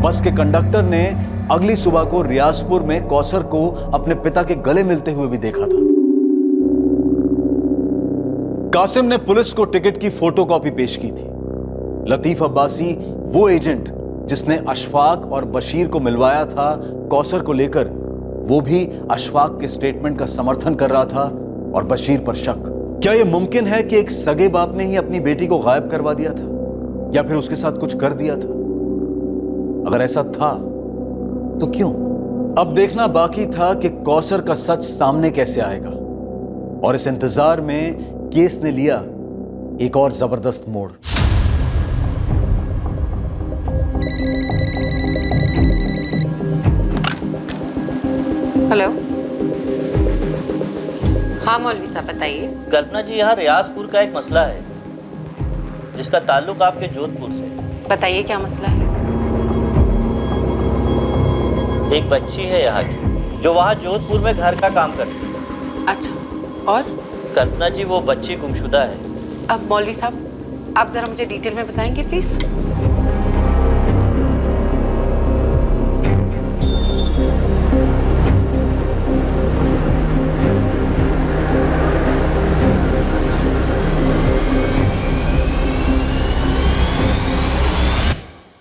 बस के कंडक्टर ने अगली सुबह को रियाजपुर में कौसर को अपने पिता के गले मिलते हुए भी देखा था। कासिम ने पुलिस को टिकट की फोटोकॉपी पेश की थी। लतीफ अब्बासी वो एजेंट जिसने अशफाक और बशीर को मिलवाया था कौसर को लेकर, वो भी अशफाक के स्टेटमेंट का समर्थन कर रहा था और बशीर पर शक। क्या यह मुमकिन है कि एक सगे बाप ने ही अपनी बेटी को गायब करवा दिया था या फिर उसके साथ कुछ कर दिया था? अगर ऐसा था तो क्यों? अब देखना बाकी था कि कौसर का सच सामने कैसे आएगा, और इस इंतजार में केस ने लिया एक और जबरदस्त मोड़। हेलो, हाँ मौलवी साहब बताइए। कल्पना जी, यहाँ रियाजपुर का एक मसला है जिसका ताल्लुक आपके जोधपुर से। बताइए क्या मसला है? एक बच्ची है यहाँ की जो वहाँ जोधपुर में घर का काम करती है। अच्छा, और? कल्पना जी, वो बच्ची गुमशुदा है। अब मौलवी साहब आप जरा मुझे डिटेल में बताएंगे प्लीज।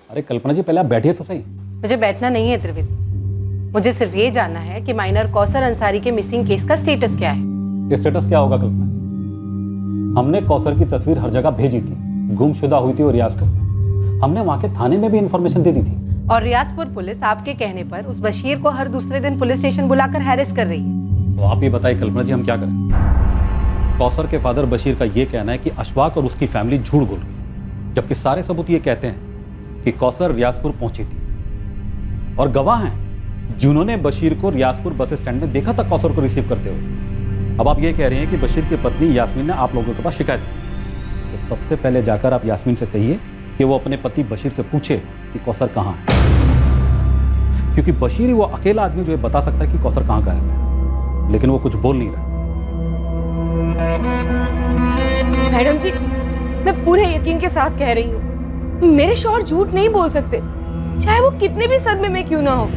अरे कल्पना जी, पहले आप बैठिए तो सही। मुझे बैठना नहीं है त्रिवेदी जी, मुझे सिर्फ ये जानना है कि माइनर कौसर अंसारी के मिसिंग केस का स्टेटस क्या है। स्टेटस क्या होगा कल्पना? हमने कौसर की तस्वीर हर जगह भेजी थी, गुमशुदा हुई थी और रियाजपुर में। हमने वहाँ के थाने में भी इंफॉर्मेशन दे दी थी। और रियाजपुर पुलिस आपके कहने पर उस बशीर को हर दूसरे दिन पुलिस स्टेशन बुलाकर हैरेस कर रही है। तो आप ये बताइए कल्पना जी, हम क्या करें? कौसर के फादर बशीर का ये कहना है कि अशफाक और उसकी फैमिली झूठ बोल रही है, जबकि सारे सबूत ये कहते हैं कि कौसर रियाजपुर पहुंची थी और गवाह हैं जिन्होंने बशीर को रियाजपुर बस स्टैंड में देखा था कौसर को रिसीव करते हुए। अब आप ये कह रहे हैं कि बशीर की पत्नी यास्मीन ने आप लोगों के पास शिकायत की, तो सबसे पहले जाकर आप यास्मीन से कहिए कि वो अपने पति बशीर से पूछे कि कौसर कहाँ है, क्योंकि बशीर ही वो अकेला आदमी जो ये बता सकता है कि कौसर कहाँ गायब है, लेकिन वो कुछ बोल नहीं रहा। मैडम जी, मैं पूरे यकीन के साथ कह रही हूँ, मेरे शौहर झूठ नहीं बोल सकते, चाहे वो कितने भी सदमे में क्यों ना हो।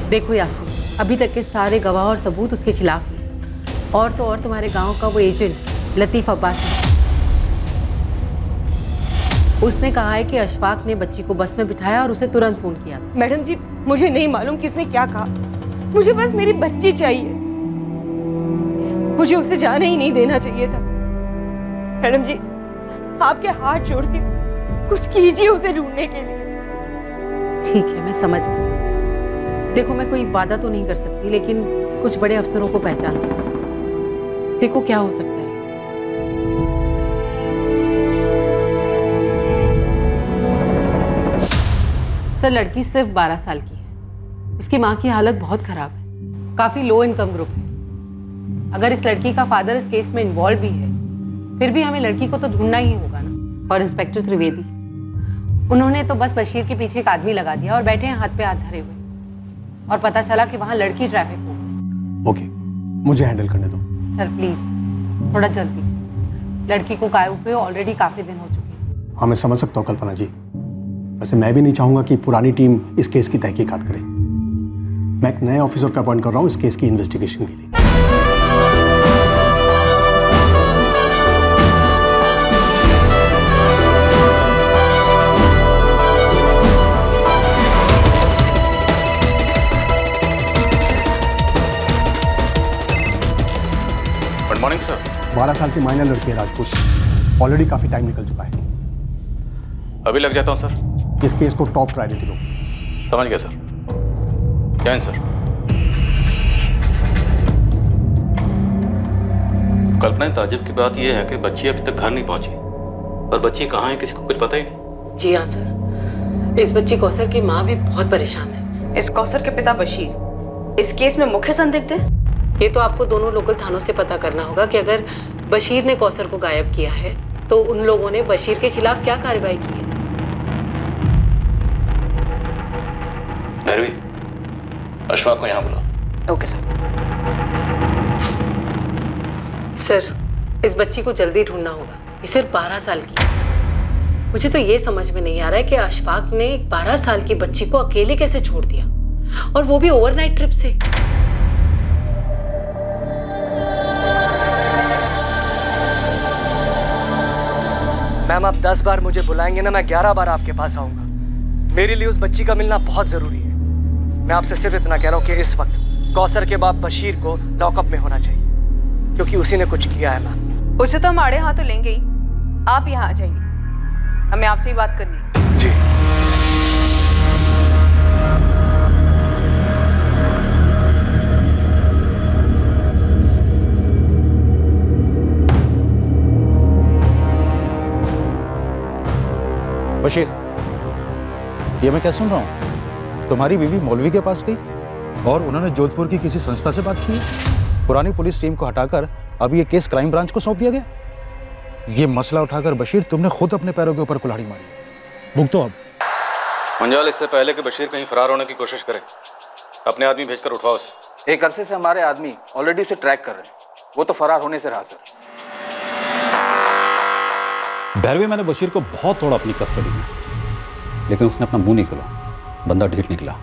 देखो यास्मीन, अभी तक के सारे गवाह और सबूत उसके खिलाफ हैं। और तो और तुम्हारे गांव का वो एजेंट लतीफ अब्बासी, उसने कहा है कि अशफाक ने बच्ची को बस में बिठाया और उसे तुरंत फोन किया। मैडम जी, मुझे नहीं मालूम किसने क्या कहा, मुझे बस मेरी बच्ची चाहिए। मुझे उसे जाने ही नहीं देना चाहिए था। मैडम जी, आपके हाथ जोड़ती हूँ, कुछ कीजिए उसे ढूंढने के लिए। ठीक है, मैं समझ गई। देखो, मैं कोई वादा तो नहीं कर सकती, लेकिन कुछ बड़े अफसरों को पहचानती हूँ। देखो क्या हो सकता है। सर, लड़की सिर्फ 12 साल की है। उसकी माँ की हालत बहुत खराब है, काफी लो इनकम ग्रुप है। अगर इस लड़की का फादर इस केस में इन्वॉल्व भी है, फिर भी हमें लड़की को तो ढूंढना ही होगा ना। और इंस्पेक्टर त्रिवेदी, उन्होंने तो बस बशीर के पीछे एक आदमी लगा दिया और बैठे हैं हाथ पे हाथ धरे हुए, और पता चला कि वहां लड़की ट्रैफिक हो गई। ओके, मुझे हैंडल करने दो। सर प्लीज थोड़ा जल्दी, लड़की को गायब हुए ऑलरेडी काफी दिन हो चुके हैं। हाँ, मैं समझ सकता हूँ कल्पना जी। वैसे मैं भी नहीं चाहूंगा कि पुरानी टीम इस केस की तहकीकात करे। मैं एक नए ऑफिसर का अपॉइंट कर रहा हूँ इस केस की इन्वेस्टिगेशन के लिए। Good morning sir. 12 साल की माइनर लड़की है राजपूत। ऑलरेडी काफी टाइम निकल चुका है। अभी लग जाता हूँ सर। इस केस को टॉप प्रायोरिटी दो। समझ गया सर। जय सर। कल्पना, ताज्जुब की बात यह है कि बच्ची अभी तक घर नहीं पहुंची, और बच्ची कहाँ है किसी को कुछ पता ही नहीं। जी हाँ सर, इस बच्ची कौसर की माँ भी बहुत परेशान है। इस कौसर के पिता बशीर इस केस में मुख्य संदिग्ध है। ये तो आपको दोनों लोकल थानों से पता करना होगा कि अगर बशीर ने कौसर को गायब किया है तो उन लोगों ने बशीर के खिलाफ क्या कार्रवाई की है। भैरवी, अशफाक को यहाँ बुलाओ। Okay sir. सर, इस बच्ची को जल्दी ढूंढना होगा। ये सिर्फ 12 साल की है। मुझे तो ये समझ में नहीं आ रहा है कि अशफाक ने 12 साल की बच्ची को अकेले कैसे छोड़ दिया, और वो भी ओवरनाइट ट्रिप से। मैम, आप 10 बार मुझे बुलाएंगे ना, मैं 11 बार आपके पास आऊंगा। मेरे लिए उस बच्ची का मिलना बहुत जरूरी है। मैं आपसे सिर्फ इतना कह रहा हूँ कि इस वक्त कौसर के बाप बशीर को लॉकअप में होना चाहिए, क्योंकि उसी ने कुछ किया है। मैम, उसे तो हम आड़े हाथों लेंगे ही। आप यहाँ आ जाइए, हमें आपसे ही बात करनी है। जी। बशीर, ये मैं क्या सुन रहा हूँ? तुम्हारी बीवी मौलवी के पास गई और उन्होंने जोधपुर की किसी संस्था से बात की। पुरानी पुलिस टीम को हटाकर अब ये केस क्राइम ब्रांच को सौंप दिया गया। ये मसला उठाकर बशीर तुमने खुद अपने पैरों के ऊपर कुल्हाड़ी मारी। भुगतो अब। मंजाल, इससे पहले कि बशीर कहीं फरार होने की कोशिश करे, अपने आदमी भेजकर उठवाओ उसे। एक अरसे से हमारे आदमी ऑलरेडी उसे ट्रैक कर रहे हैं। वो तो फरार होने से रहा सर। भैरवी, मैंने बशीर को बहुत तोड़ा अपनी कस्टडी में, लेकिन उसने अपना मुंह नहीं खोला। बंदा ढीठ निकला।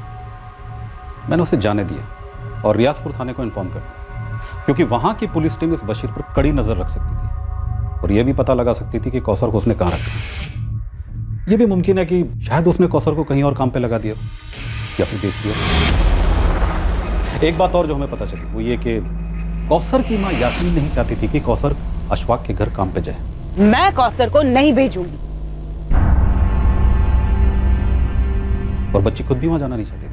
मैंने उसे जाने दिया और रियासपुर थाने को इन्फॉर्म कर दिया, क्योंकि वहां की पुलिस टीम इस बशीर पर कड़ी नजर रख सकती थी और यह भी पता लगा सकती थी कि कौसर को उसने कहां रखा। यह भी मुमकिन है कि शायद उसने कौसर को कहीं और काम पे लगा दिया या फिर बेच दिया। एक बात और जो हमें पता चली वो ये कि कौसर की मां यासीन नहीं चाहती थी कि कौसर अशफाक के घर काम पे जाए। मैं कौसर को नहीं भेजूंगी। और बच्ची खुद भी वहां जाना नहीं चाहती थी।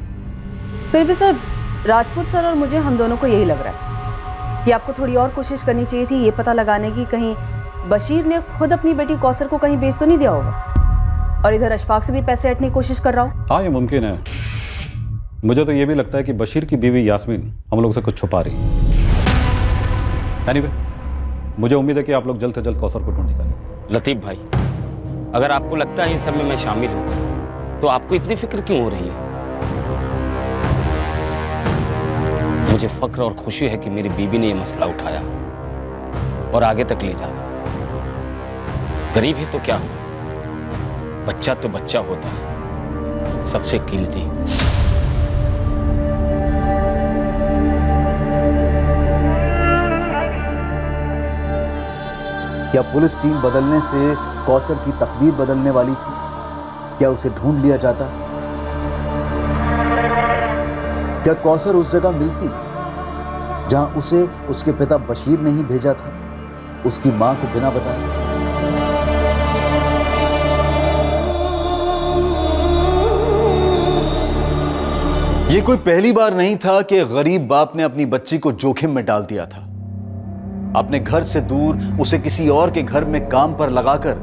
फिर भी सर, राजपूत सर और मुझे, हम दोनों को यही लग रहा है कि आपको थोड़ी और कोशिश करनी चाहिए थी ये पता लगाने की कहीं बशीर ने खुद अपनी बेटी कौसर को कहीं बेच तो नहीं दिया होगा और इधर अशफाक से भी पैसे हटने की कोशिश कर रहा हूँ। हाँ, ये मुमकिन है। मुझे तो ये भी लगता है कि बशीर की बीवी यास्मीन हम लोग से कुछ छुपा रही है। एनीवे, मुझे उम्मीद है कि आप लोग जल्द से जल्द कौसर को ढूंढ निकालें। लतीफ भाई, अगर आपको लगता है इन सब में मैं शामिल हूँ तो आपको इतनी फिक्र क्यों हो रही है? मुझे फख्र और खुशी है कि मेरी बीवी ने यह मसला उठाया और आगे तक ले जा रहा है। गरीब ही तो क्या हो, बच्चा तो बच्चा होता है, सबसे कीमती। क्या पुलिस टीम बदलने से कौसर की तकदीर बदलने वाली थी? क्या उसे ढूंढ लिया जाता? क्या कौसर उस जगह मिलती जहां उसे उसके पिता बशीर ने ही भेजा था, उसकी मां को बिना बताए? यह कोई पहली बार नहीं था कि गरीब बाप ने अपनी बच्ची को जोखिम में डाल दिया था। अपने घर से दूर उसे किसी और के घर में काम पर लगाकर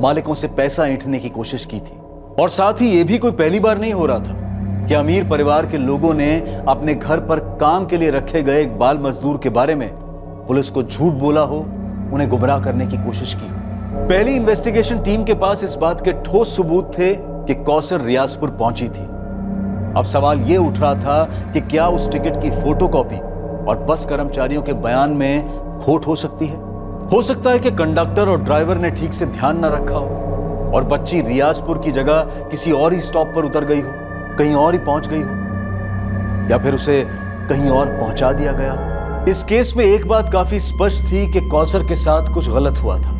मालिकों से पैसा ऐंठने की कोशिश की थी। और साथ ही यह भी कोई पहली बार नहीं हो रहा था कि अमीर परिवार के लोगों ने अपने घर पर काम के लिए रखे गए एक बाल मजदूर के बारे में पुलिस को झूठ बोला हो, उन्हें गुमराह करने की कोशिश की हो। पहली इन्वेस्टिगेशन टीम के पास इस बात के ठोस सबूत थे कि कौसर रियाजपुर पहुंची थी। अब सवाल यह उठ रहा था कि क्या उस टिकट की फोटोकॉपी और बस कर्मचारियों के बयान में खोट हो सकती है। हो सकता है कि कंडक्टर और ड्राइवर ने ठीक से ध्यान न रखा हो और बच्ची रियाजपुर की जगह किसी और ही स्टॉप पर उतर गई हो, कहीं और ही पहुंच गई हो, या फिर उसे कहीं और पहुंचा दिया गया। इस केस में एक बात काफी स्पष्ट थी कि कौसर के साथ कुछ गलत हुआ था।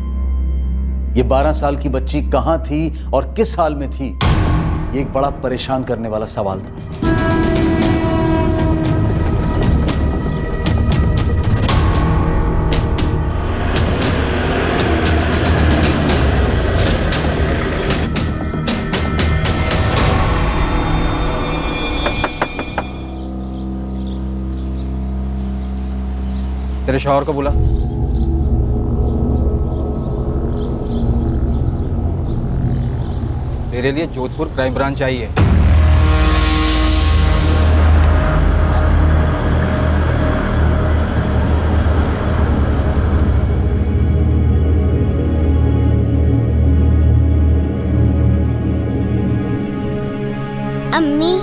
ये 12 साल की बच्ची कहां थी और किस हाल में थी, ये एक बड़ा परेशान करने वाला सवाल था। तेरे शौहर को बुला। तेरे लिए जोधपुर क्राइम ब्रांच आई है। अम्मी,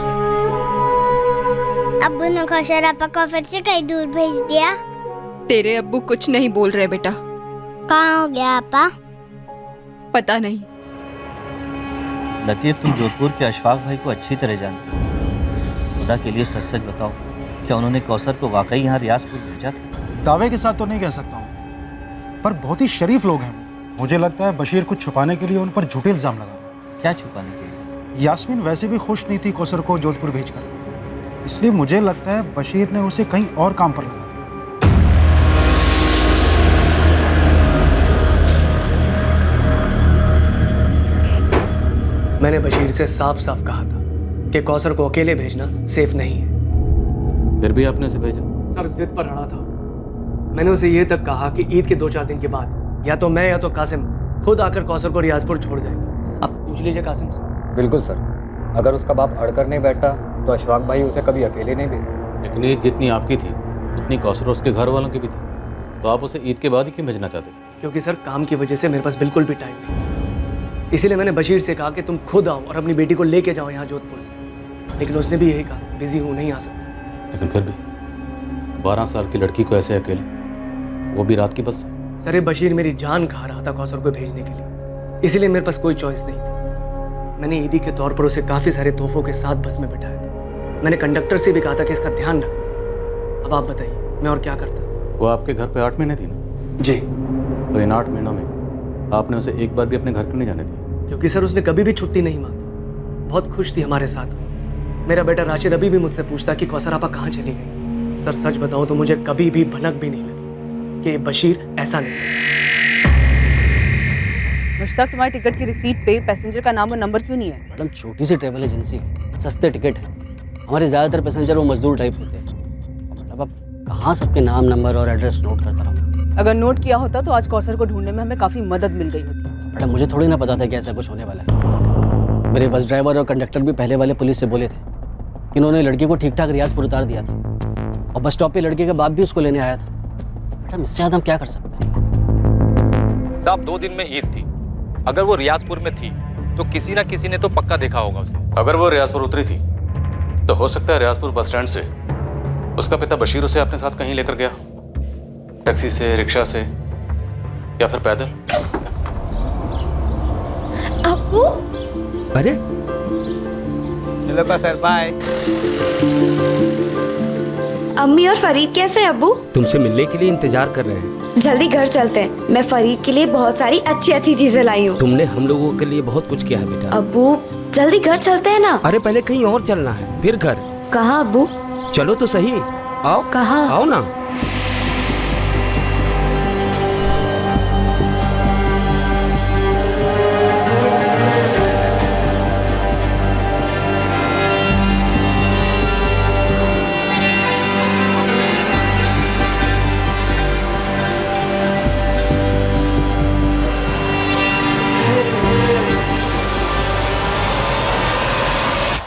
अब्बू ने कौशल आपा को फिर से कहीं दूर भेज दिया। तेरे अब्बू कुछ नहीं बोल रहे बेटा। कहाँ हो गया आपा? पता नहीं। लतीफ, तुम जोधपुर के अशफाक भाई को अच्छी तरह जानते हो। खुदा के लिए सच सच बताओ, क्या उन्होंने कौसर को वाकई यहाँ रियाजपुर भेजा था? दावे के साथ तो नहीं कह सकता हूँ, पर बहुत ही शरीफ लोग हैं। मुझे लगता है बशीर कुछ छुपाने के लिए उन पर झूठे इल्जाम लगा रहा है। क्या छुपाने के लिए? यास्मीन वैसे भी खुश नहीं थी कौसर को जोधपुर भेजकर, इसलिए मुझे लगता है बशीर ने उसे कहीं और काम पर लगा दिया। मैंने बशीर से साफ साफ कहा था कि कौसर को अकेले भेजना सेफ नहीं है। फिर भी आपने उसे भेजा? सर जिद पर अड़ा था। मैंने उसे ये तक कहा कि ईद के 2-4 दिन के बाद या तो मैं या तो कासिम खुद आकर कौसर को रियाजपुर छोड़ जाएंगे। अब पूछ लीजिए कासिम से। बिल्कुल सर, अगर उसका बाप अड़कर नहीं बैठता तो अशफाक भाई उसे कभी अकेले नहीं भेजते। लेकिन ईद जितनी आपकी थी उतनी कौसर और उसके घर वालों की भी थी, तो आप उसे ईद के बाद ही क्यों भेजना चाहते थे? क्योंकि सर काम की वजह से मेरे पास बिल्कुल भी टाइम नहीं, इसीलिए मैंने बशीर से कहा कि तुम खुद आओ और अपनी बेटी को लेके जाओ यहाँ जोधपुर से, लेकिन उसने भी यही कहा बिजी हूँ, नहीं आ सकता। लेकिन फिर भी 12 साल की लड़की को ऐसे अकेले, वो भी रात की बस? सर बशीर मेरी जान खा रहा था कौसर को भेजने के लिए, इसीलिए मेरे पास कोई चॉइस नहीं थी। मैंने ईदी के तौर पर उसे काफ़ी सारे तोहफों के साथ बस में बैठाया था। मैंने कंडक्टर से भी कहा था कि इसका ध्यान रखना। अब आप बताइए मैं और क्या करता। वो आपके घर पे 8 महीने थी ना? जी। तो इन 8 महीनों में आपने उसे एक बार भी अपने घर क्यों नहीं जाने दिया? क्योंकि सर उसने कभी भी छुट्टी नहीं मांगी, बहुत खुश थी हमारे साथ। मेरा बेटा राशिद अभी भी मुझसे पूछता कि कौसर आपा कहाँ चली गई। सर सच बताऊं तो मुझे कभी भी भनक भी नहीं लगी कि बशीर ऐसा नहीं। मुश्ताक, तुम्हारी टिकट की रिसीट पे पैसेंजर का नाम और नंबर क्यों नहीं है? मैडम छोटी सी ट्रैवल एजेंसी है, सस्ते टिकट है। हमारे ज़्यादातर पैसेंजर वो मजदूर टाइप होते हैं। मतलब अब कहाँ सबके नाम, नंबर और एड्रेस नोट करता रहूँगा। अगर नोट किया होता तो आज कौसर को ढूंढने में हमें काफ़ी मदद मिल गई होती। मैडम मुझे थोड़ी ना पता था कि ऐसा कुछ होने वाला है। मेरे बस ड्राइवर और कंडक्टर भी पहले वाले पुलिस से बोले थे कि इन्होंने लड़की को ठीक ठाक रियाजपुर उतार दिया था और बस स्टॉप पे लड़के के बाप भी उसको लेने आया था। मैडम इससे ज़्यादा हम क्या कर सकते हैं? साहब 2 दिन में ईद थी, अगर वो रियाजपुर में थी तो किसी ना किसी ने तो पक्का देखा होगा उसे। अगर वो रियाजपुर उतरी थी तो हो सकता है रियाजपुर बस स्टैंड से उसका पिता बशीर उसे अपने साथ कहीं लेकर गया, टैक्सी से, रिक्शा से या फिर पैदल। अब्बू, अरे चलो का सर, बाय। अम्मी और फरीद कैसे हैं अब्बू? तुमसे मिलने के लिए इंतजार कर रहे हैं। जल्दी घर चलते हैं, मैं फरीद के लिए बहुत सारी अच्छी अच्छी चीजें लाई हूँ। तुमने हम लोगों के लिए बहुत कुछ किया है बेटा। अब्बू जल्दी घर चलते हैं ना। अरे पहले कहीं और चलना है, फिर घर। कहाँ अब्बू? चलो तो सही, आओ। कहाँ? आओ ना।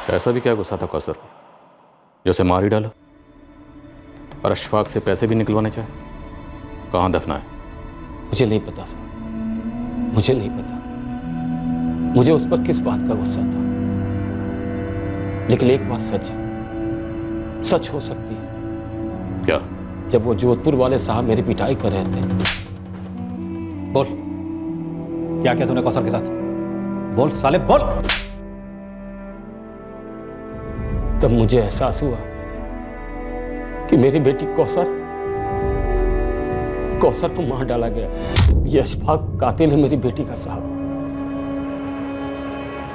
ऐसा भी क्या गुस्सा था कौसर को जो उसे मार ही डाला और अशफाक से पैसे भी निकलवाने चाहे? कहाँ दफना है? मुझे नहीं पता सर, मुझे नहीं पता। मुझे उस पर किस बात का गुस्सा था, लेकिन एक बात सच है, सच हो सकती है। क्या? जब वो जोधपुर वाले साहब मेरी पिटाई कर रहे थे। बोल, क्या किया तूने कौसर के साथ? बोल साले बोल। तब मुझे एहसास हुआ कि मेरी बेटी कौसर को मार डाला गया। ये अशफाक कातिल है मेरी बेटी का साहब।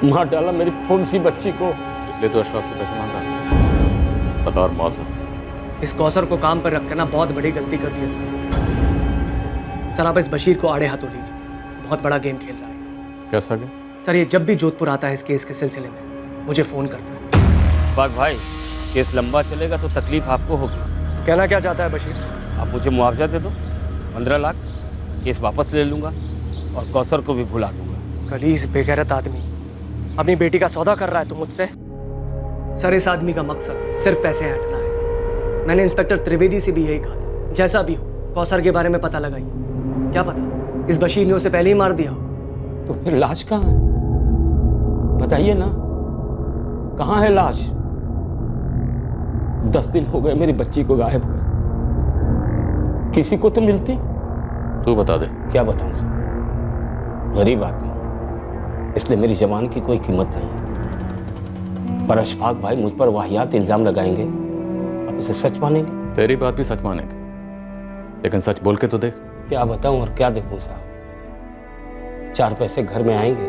मार डाला मेरी पुंसी बच्ची को। इसलिए तो अशफाक से पैसे मांग रहा है बतौर मुआवजा। इस कौसर को काम पर रखकर ना बहुत बड़ी गलती कर दी है सर। सर आप इस बशीर को आड़े हाथों लीजिए, बहुत बड़ा गेम खेल रहा है। कैसा गेम? सर ये जब भी जोधपुर आता है इस केस के सिलसिले में मुझे फोन करता है। अशफाक भाई, केस लंबा चलेगा तो तकलीफ आपको होगी। कहना क्या चाहता है बशीर? आप मुझे मुआवजा दे दो 15 लाख, केस वापस ले लूंगा और कौसर को भी भुला दूंगा। कलीस बेगैरत आदमी अपनी बेटी का सौदा कर रहा है तुम मुझसे? सर इस आदमी का मकसद सिर्फ पैसे हटना है। मैंने इंस्पेक्टर त्रिवेदी से भी यही कहा था, जैसा भी हो कौसर के बारे में पता लगाइए। क्या पता इस बशीर ने उसे पहले ही मार दिया हो। तो फिर लाश कहाँ है? बताइए ना, कहाँ है लाश? 10 दिन हो गए मेरी बच्ची को गायब हुए। किसी को तो मिलती। तू बता दे। क्या बताऊं सर, गरीब आदमी, इसलिए मेरी जबान की कोई कीमत नहीं है। पर अशफाक भाई मुझ पर वाहियात इल्जाम लगाएंगे, आप इसे सच मानेंगे? तेरी बात भी सच मानेंगे, लेकिन सच बोल के तो देख। क्या बताऊं और क्या देखूं साहब? 4 पैसे घर में आएंगे,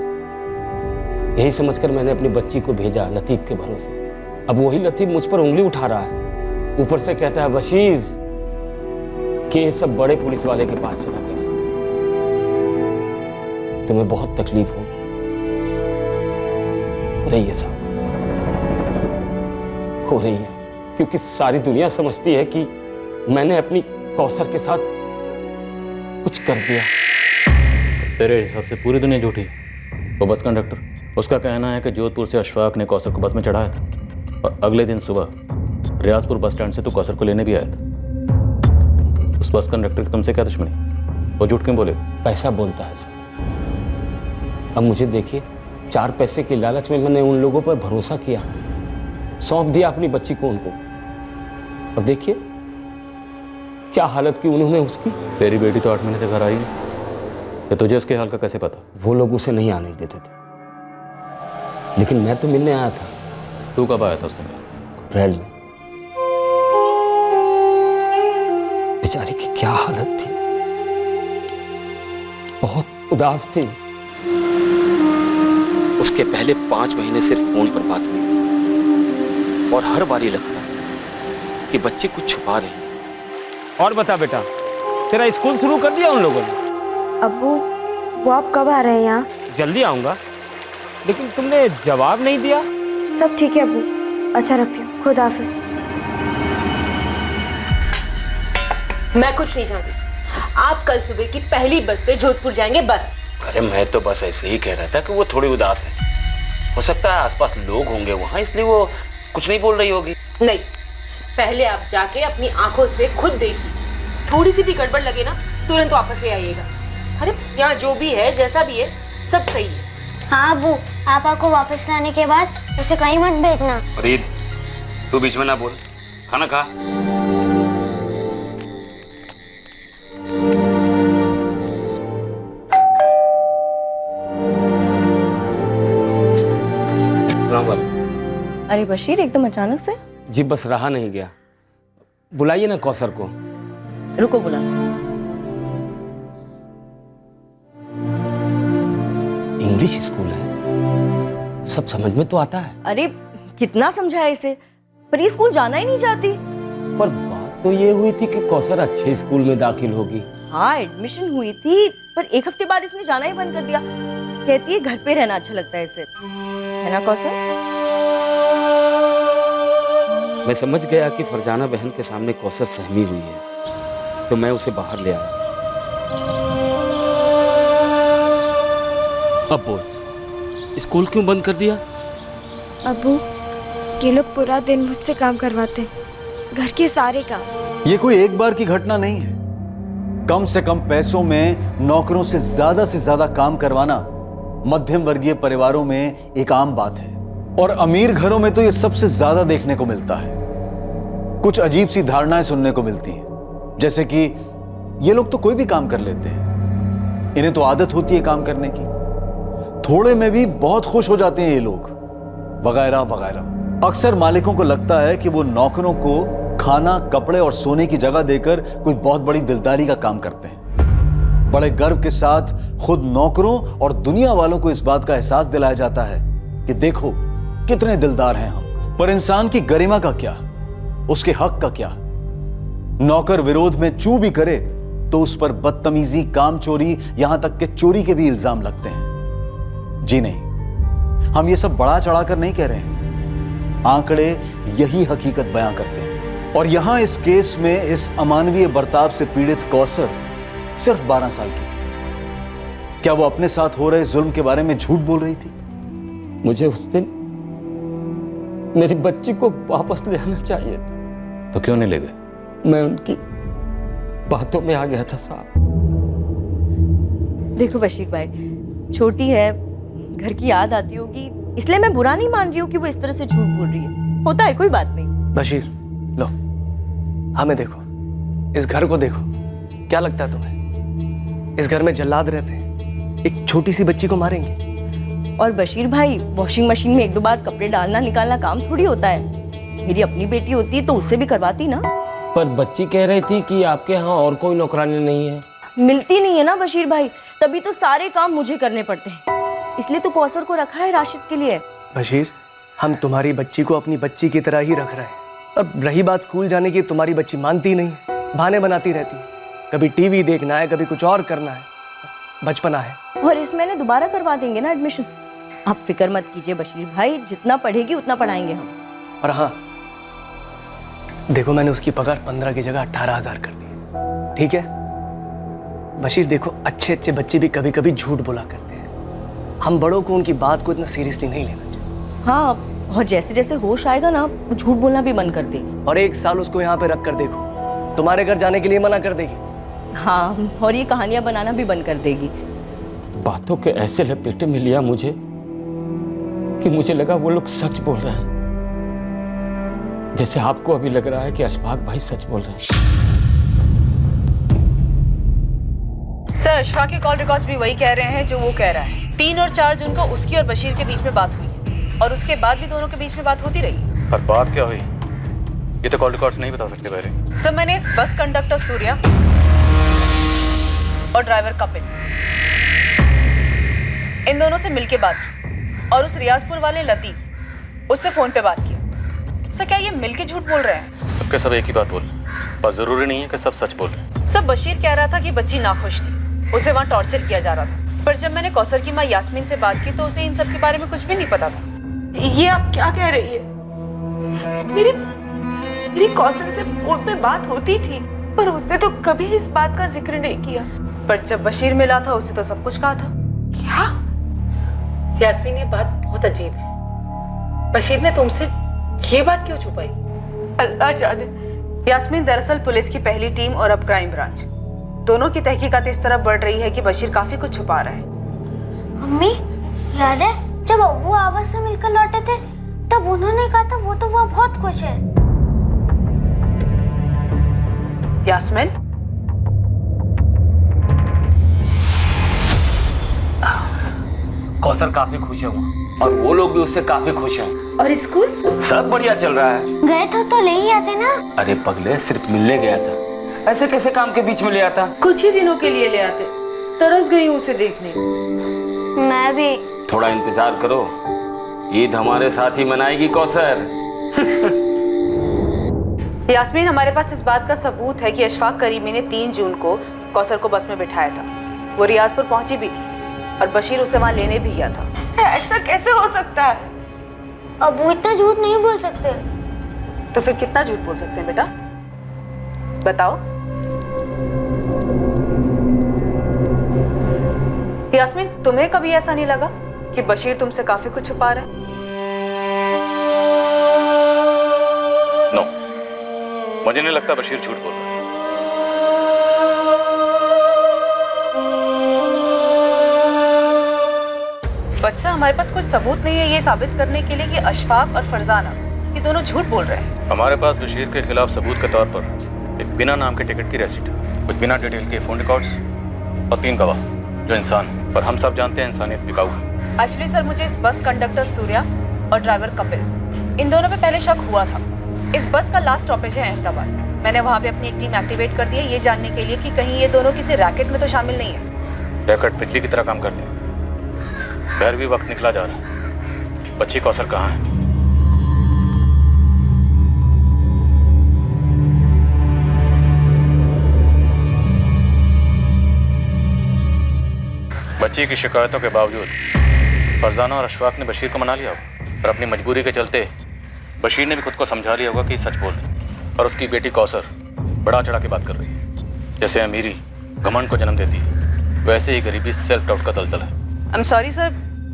यही समझकर मैंने अपनी बच्ची को भेजा लतीफ के भरोसे। अब वही लतीफ मुझ पर उंगली उठा रहा है, ऊपर से कहता है बशीर कि ये सब बड़े पुलिस वाले के पास चला गया। तुम्हें बहुत तकलीफ होगी, हो रही है साहब, हो रही है, क्योंकि सारी दुनिया समझती है कि मैंने अपनी कौसर के साथ कुछ कर दिया। तेरे हिसाब से पूरी दुनिया झूठी है। वो बस कंडक्टर, उसका कहना है कि जोधपुर से अशफाक ने कौसर को बस में चढ़ाया था और अगले दिन सुबह रियाजपुर बस स्टैंड से तू कौसर को लेने भी आया था। उस बस कंडक्टर की तुमसे क्या दुश्मनी? वो झूठ क्यों बोलेगा? पैसा बोलता है सर। अब मुझे देखिए, 4 पैसे के लालच में मैंने उन लोगों पर भरोसा किया, सौंप दिया अपनी बच्ची को उनको, और देखिए क्या हालत की उन्होंने उसकी। तेरी बेटी तो 8 महीने से घर आई है, तो तुझे उसके हाल का कैसे पता? वो लोग उसे नहीं आने देते थे, लेकिन मैं तो मिलने आया था। तू कब आया था उससे? अप्रैल में। बेचारी की क्या हालत थी, बहुत उदास थी। उसके पहले 5 महीने सिर्फ फोन पर बात हुई और हर बारी लगता कि बच्चे कुछ छुपा रहे हैं। और बता बेटा, तेरा स्कूल शुरू कर दिया उन लोगों ने? अब्बू, वो आप कब आ रहे हैं यहाँ? जल्दी आऊंगा, लेकिन तुमने जवाब नहीं दिया। सब ठीक है अब्बू, अच्छा रखती हूँ, खुदा हाफिज। मैं कुछ नहीं चाहती। आप कल सुबह की पहली बस से जोधपुर जाएंगे, बस। अरे मैं तो बस ऐसे ही कह रहा था कि वो थोड़ी उदास है, हो सकता है आसपास लोग होंगे वहाँ, इसलिए वो कुछ नहीं बोल रही होगी। नहीं, पहले आप जाके अपनी आंखों से खुद देखिए, थोड़ी सी भी गड़बड़ लगे ना तुरंत वापस ले आइएगा। अरे यहाँ जो भी है, जैसा भी है, सब सही है। हाँ अब्बू, पापा को वापस लाने के बाद उसे कहीं मत भेजना। फरीद, तू बीच में ना बोल, खाना खा। अरे बशीर, एकदम अचानक से? जी बस रहा नहीं गया, बुलाइए ना कौसर को। रुको बुला। इंग्लिश स्कूल है, सब समझ में तो आता है। अरे कितना समझाया इसे, पर ये स्कूल जाना ही नहीं चाहती। पर बात तो ये हुई थी कि कौसर अच्छे स्कूल में दाखिल होगी। हाँ एडमिशन हुई थी, पर 1 हफ्ते बाद इसने जाना ही बंद कर दिया। कहती है घर पे रहना अच्छा लगता है इसे, है ना कौसर? मैं समझ गया कि फरजाना बहन के सामने कौसर सहमी हुई है, तो मैं उसे बाहर ले आया। अब बोल, स्कूल क्यों बंद कर दिया? अब्बू, ये लोग पूरा दिन मुझसे काम करवाते, घर के सारे काम। ये कोई एक बार की घटना नहीं है, कम से कम पैसों में नौकरों से ज्यादा काम करवाना मध्यम वर्गीय परिवारों में एक आम बात है, और अमीर घरों में तो यह सबसे ज्यादा देखने को मिलता है। कुछ अजीब सी धारणाएं सुनने को मिलती हैं, जैसे कि ये लोग तो कोई भी काम कर लेते हैं, इन्हें तो आदत होती है काम करने की, थोड़े में भी बहुत खुश हो जाते हैं ये लोग, वगैरह वगैरह। अक्सर मालिकों को लगता है कि वो नौकरों को खाना, कपड़े और सोने की जगह देकर कोई बहुत बड़ी दिलदारी का काम करते हैं। बड़े गर्व के साथ खुद नौकरों और दुनिया वालों को इस बात का एहसास दिलाया जाता है कि देखो कितने दिलदार हैं हम। पर इंसान की गरिमा का क्या, उसके हक का क्या? नौकर विरोध में चू भी करे तो उस पर बदतमीजी, काम चोरी, यहां तक कि चोरी के भी इल्जाम लगते हैं। जी नहीं, हम ये सब बढ़ा चढ़ाकर नहीं कह रहे हैं, आंकड़े यही हकीकत बयां करते हैं। और यहां इस केस में इस अमानवीय बर्ताव से पीड़ित कौसर सिर्फ 12 साल की थी। क्या वो अपने साथ हो रहे जुल्म के बारे में झूठ बोल रही थी? मुझे उस दिन मेरी बच्ची को वापस ले आना चाहिए था। तो क्यों नहीं ले गए? मैं उनकी बातों में आ गया था साहब। देखो बशीर भाई, छोटी है, घर की याद आती होगी, इसलिए मैं बुरा नहीं मान रही हूँ कि वो इस तरह से झूठ बोल रही है। होता है, कोई बात नहीं। बशीर, लो, हमें देखो, इस घर को देखो, क्या लगता है तुम्हें इस घर में जल्लाद रहते हैं, एक छोटी सी बच्ची को मारेंगे? और बशीर भाई, वॉशिंग मशीन में 1-2 बार कपड़े डालना निकालना काम थोड़ी होता है। मेरी अपनी बेटी होती तो उससे भी करवाती ना। पर बच्ची कह रही थी कि आपके यहाँ और कोई नौकरानी नहीं है। मिलती नहीं है ना बशीर भाई, तभी तो सारे काम मुझे करने पड़ते हैं। इसलिए तो कौसर को रखा है राशिद के लिए। बशीर, हम तुम्हारी बच्ची को अपनी बच्ची की तरह ही रख रहे हैं। और रही बात स्कूल जाने की, तुम्हारी बच्ची मानती नहीं है, बहाने बनाती रहती है। कभी टीवी देखना है, कभी कुछ और करना है, बचपना है। और इस महीने दोबारा करवा देंगे ना एडमिशन। आप फिक्र मत कीजिए बशीर भाई, जितना पढ़ेगी उतना पढ़ाएंगे हम। और हाँ, देखो, मैंने उसकी पगार 15 की जगह 18,000 कर दी, ठीक है? बशीर देखो, अच्छे अच्छे बच्चे भी कभी कभी झूठ बोला करते हैं। हम बड़ों को उनकी बात को इतना सीरियसली नहीं लेना चाहिए। हाँ, और जैसे जैसे होश आएगा ना, वो झूठ बोलना भी बंद कर देगी। और 1 साल उसको यहाँ पे रख कर देखो, तुम्हारे घर जाने के लिए मना कर देगी। हाँ, और ये कहानियां बनाना भी बंद कर देगी। बातों के ऐसे लपेटे में लिया मुझे कि मुझे लगा वो लोग सच बोल रहे हैं, जैसे आपको अभी लग रहा है कि अशफाक भाई सच बोल रहे हैं। सर, अशफाक के कॉल रिकॉर्ड्स भी वही कह रहे हैं जो वो कह रहा है। 3 और 4 जून को उसकी और बशीर के बीच में बात हुई है, और उसके बाद भी दोनों के बीच में बात होती रही। पर बात क्या हुई ये तो कॉल रिकॉर्ड्स नहीं बता सकते बहरे। सर, मैंने इस बस कंडक्टर सूर्या और ड्राइवर कपिल, इन दोनों से मिलके बात की, और उस रियाजपुर वाले लतीफ, उससे फोन पे बात की। सर, क्या ये मिलके झूठ बोल रहे हैं? सबके सब एक ही बात बोल रहे हैं, पर जरूरी नहीं है कि सब सच बोल रहे हैं। सब बशीर कह रहा था कि बच्ची नाखुश थी, उसे वहाँ टॉर्चर किया जा रहा था। पर जब मैंने कौसर की माँ यास्मीन से बात की तो उसे इन सब के बारे में कुछ भी नहीं पता था। ये आप क्या कह रही है? मेरी कौसर से फोन पे बात होती थी, पर उसने तो कभी इस बात का जिक्र नहीं किया। पर जब बशीर मिला था उसे तो सब कुछ कहा था। क्या? यास्मीन, ये बात बहुत अजीब है। बशीर ने तुमसे ये बात क्यों छुपाई? अल्लाह जाने। यास्मीन दरअसल पुलिस की पहली टीम और अब क्राइम ब्रांच, दोनों की तहकीकात इस तरफ बढ़ रही है कि बशीर काफी कुछ छुपा रहा है। मम्मी, याद है जब अब्बू आबा से मिलकर लौटे थे तब उन्होंने कहा था वो तो वहाँ बहुत खुश है। यास्मीन, कौसर काफी खुश है वहाँ, और वो लोग भी उससे काफी खुश हैं। और स्कूल सब बढ़िया चल रहा है। गए तो ले ही आते ना। अरे पगले, सिर्फ मिलने गया था, ऐसे कैसे काम के बीच में ले आता? कुछ ही दिनों के लिए ले आते। तरस गई हूँ उसे देखने। मैं भी। थोड़ा इंतजार करो, ईद हमारे साथ ही मनाएगी कौसर। यास्मीन, हमारे पास इस बात का सबूत है कि अशफाक करीमी ने 3 जून को कौसर को बस में बिठाया था। वो रियाजपुर पहुंची भी थी और बशीर उसे वहां लेने भी गया था। ऐसा कैसे हो सकता है? अब वो इतना झूठ नहीं बोल सकते। तो फिर कितना झूठ बोल सकते हैं बेटा, बताओ। यास्मीन, तुम्हें कभी ऐसा नहीं लगा कि बशीर तुमसे काफी कुछ छुपा रहा है? नो, मुझे नहीं लगता बशीर झूठ बोल रहा है। बट सर हमारे पास कोई सबूत नहीं है ये साबित करने के लिए कि अशफाक और फरजाना ये दोनों झूठ बोल रहे हैं। हमारे पास बशीर के खिलाफ सबूत के तौर पर एक बिना नाम के टिकट की रेसिट, कुछ बिना डिटेल के फोन रिकॉर्ड्स और 3 गवाह जो इंसान, पर हम सब जानते हैं इंसानियत बिकाऊ है। एक्चुअली सर मुझे इस बस कंडक्टर सूर्या और ड्राइवर कपिल इन दोनों पे पहले शक हुआ था। इस बस का लास्ट स्टॉपेज है अहमदाबाद। मैंने वहाँ पे अपनी एक टीम एक्टिवेट कर दी है ये जानने के लिए कि कहीं ये दोनों किसी रैकेट में तो शामिल नहीं है। रैकेट बिजली की तरह काम करते हैं। घर भी वक्त निकला जा रहा है। बच्ची कौसर कहाँ है? बच्ची की शिकायतों के बावजूद फरजाना और अशफाक ने बशीर को मना लिया होगा, और अपनी मजबूरी के चलते बशीर ने भी खुद को समझा लिया होगा कि सच बोल रही है, और उसकी बेटी कौसर बड़ा चढ़ा के बात कर रही है। जैसे अमीरी घमंड को जन्म देती है, वैसे ही गरीबी सेल्फ डाउट का दलदल है। I am sorry sir,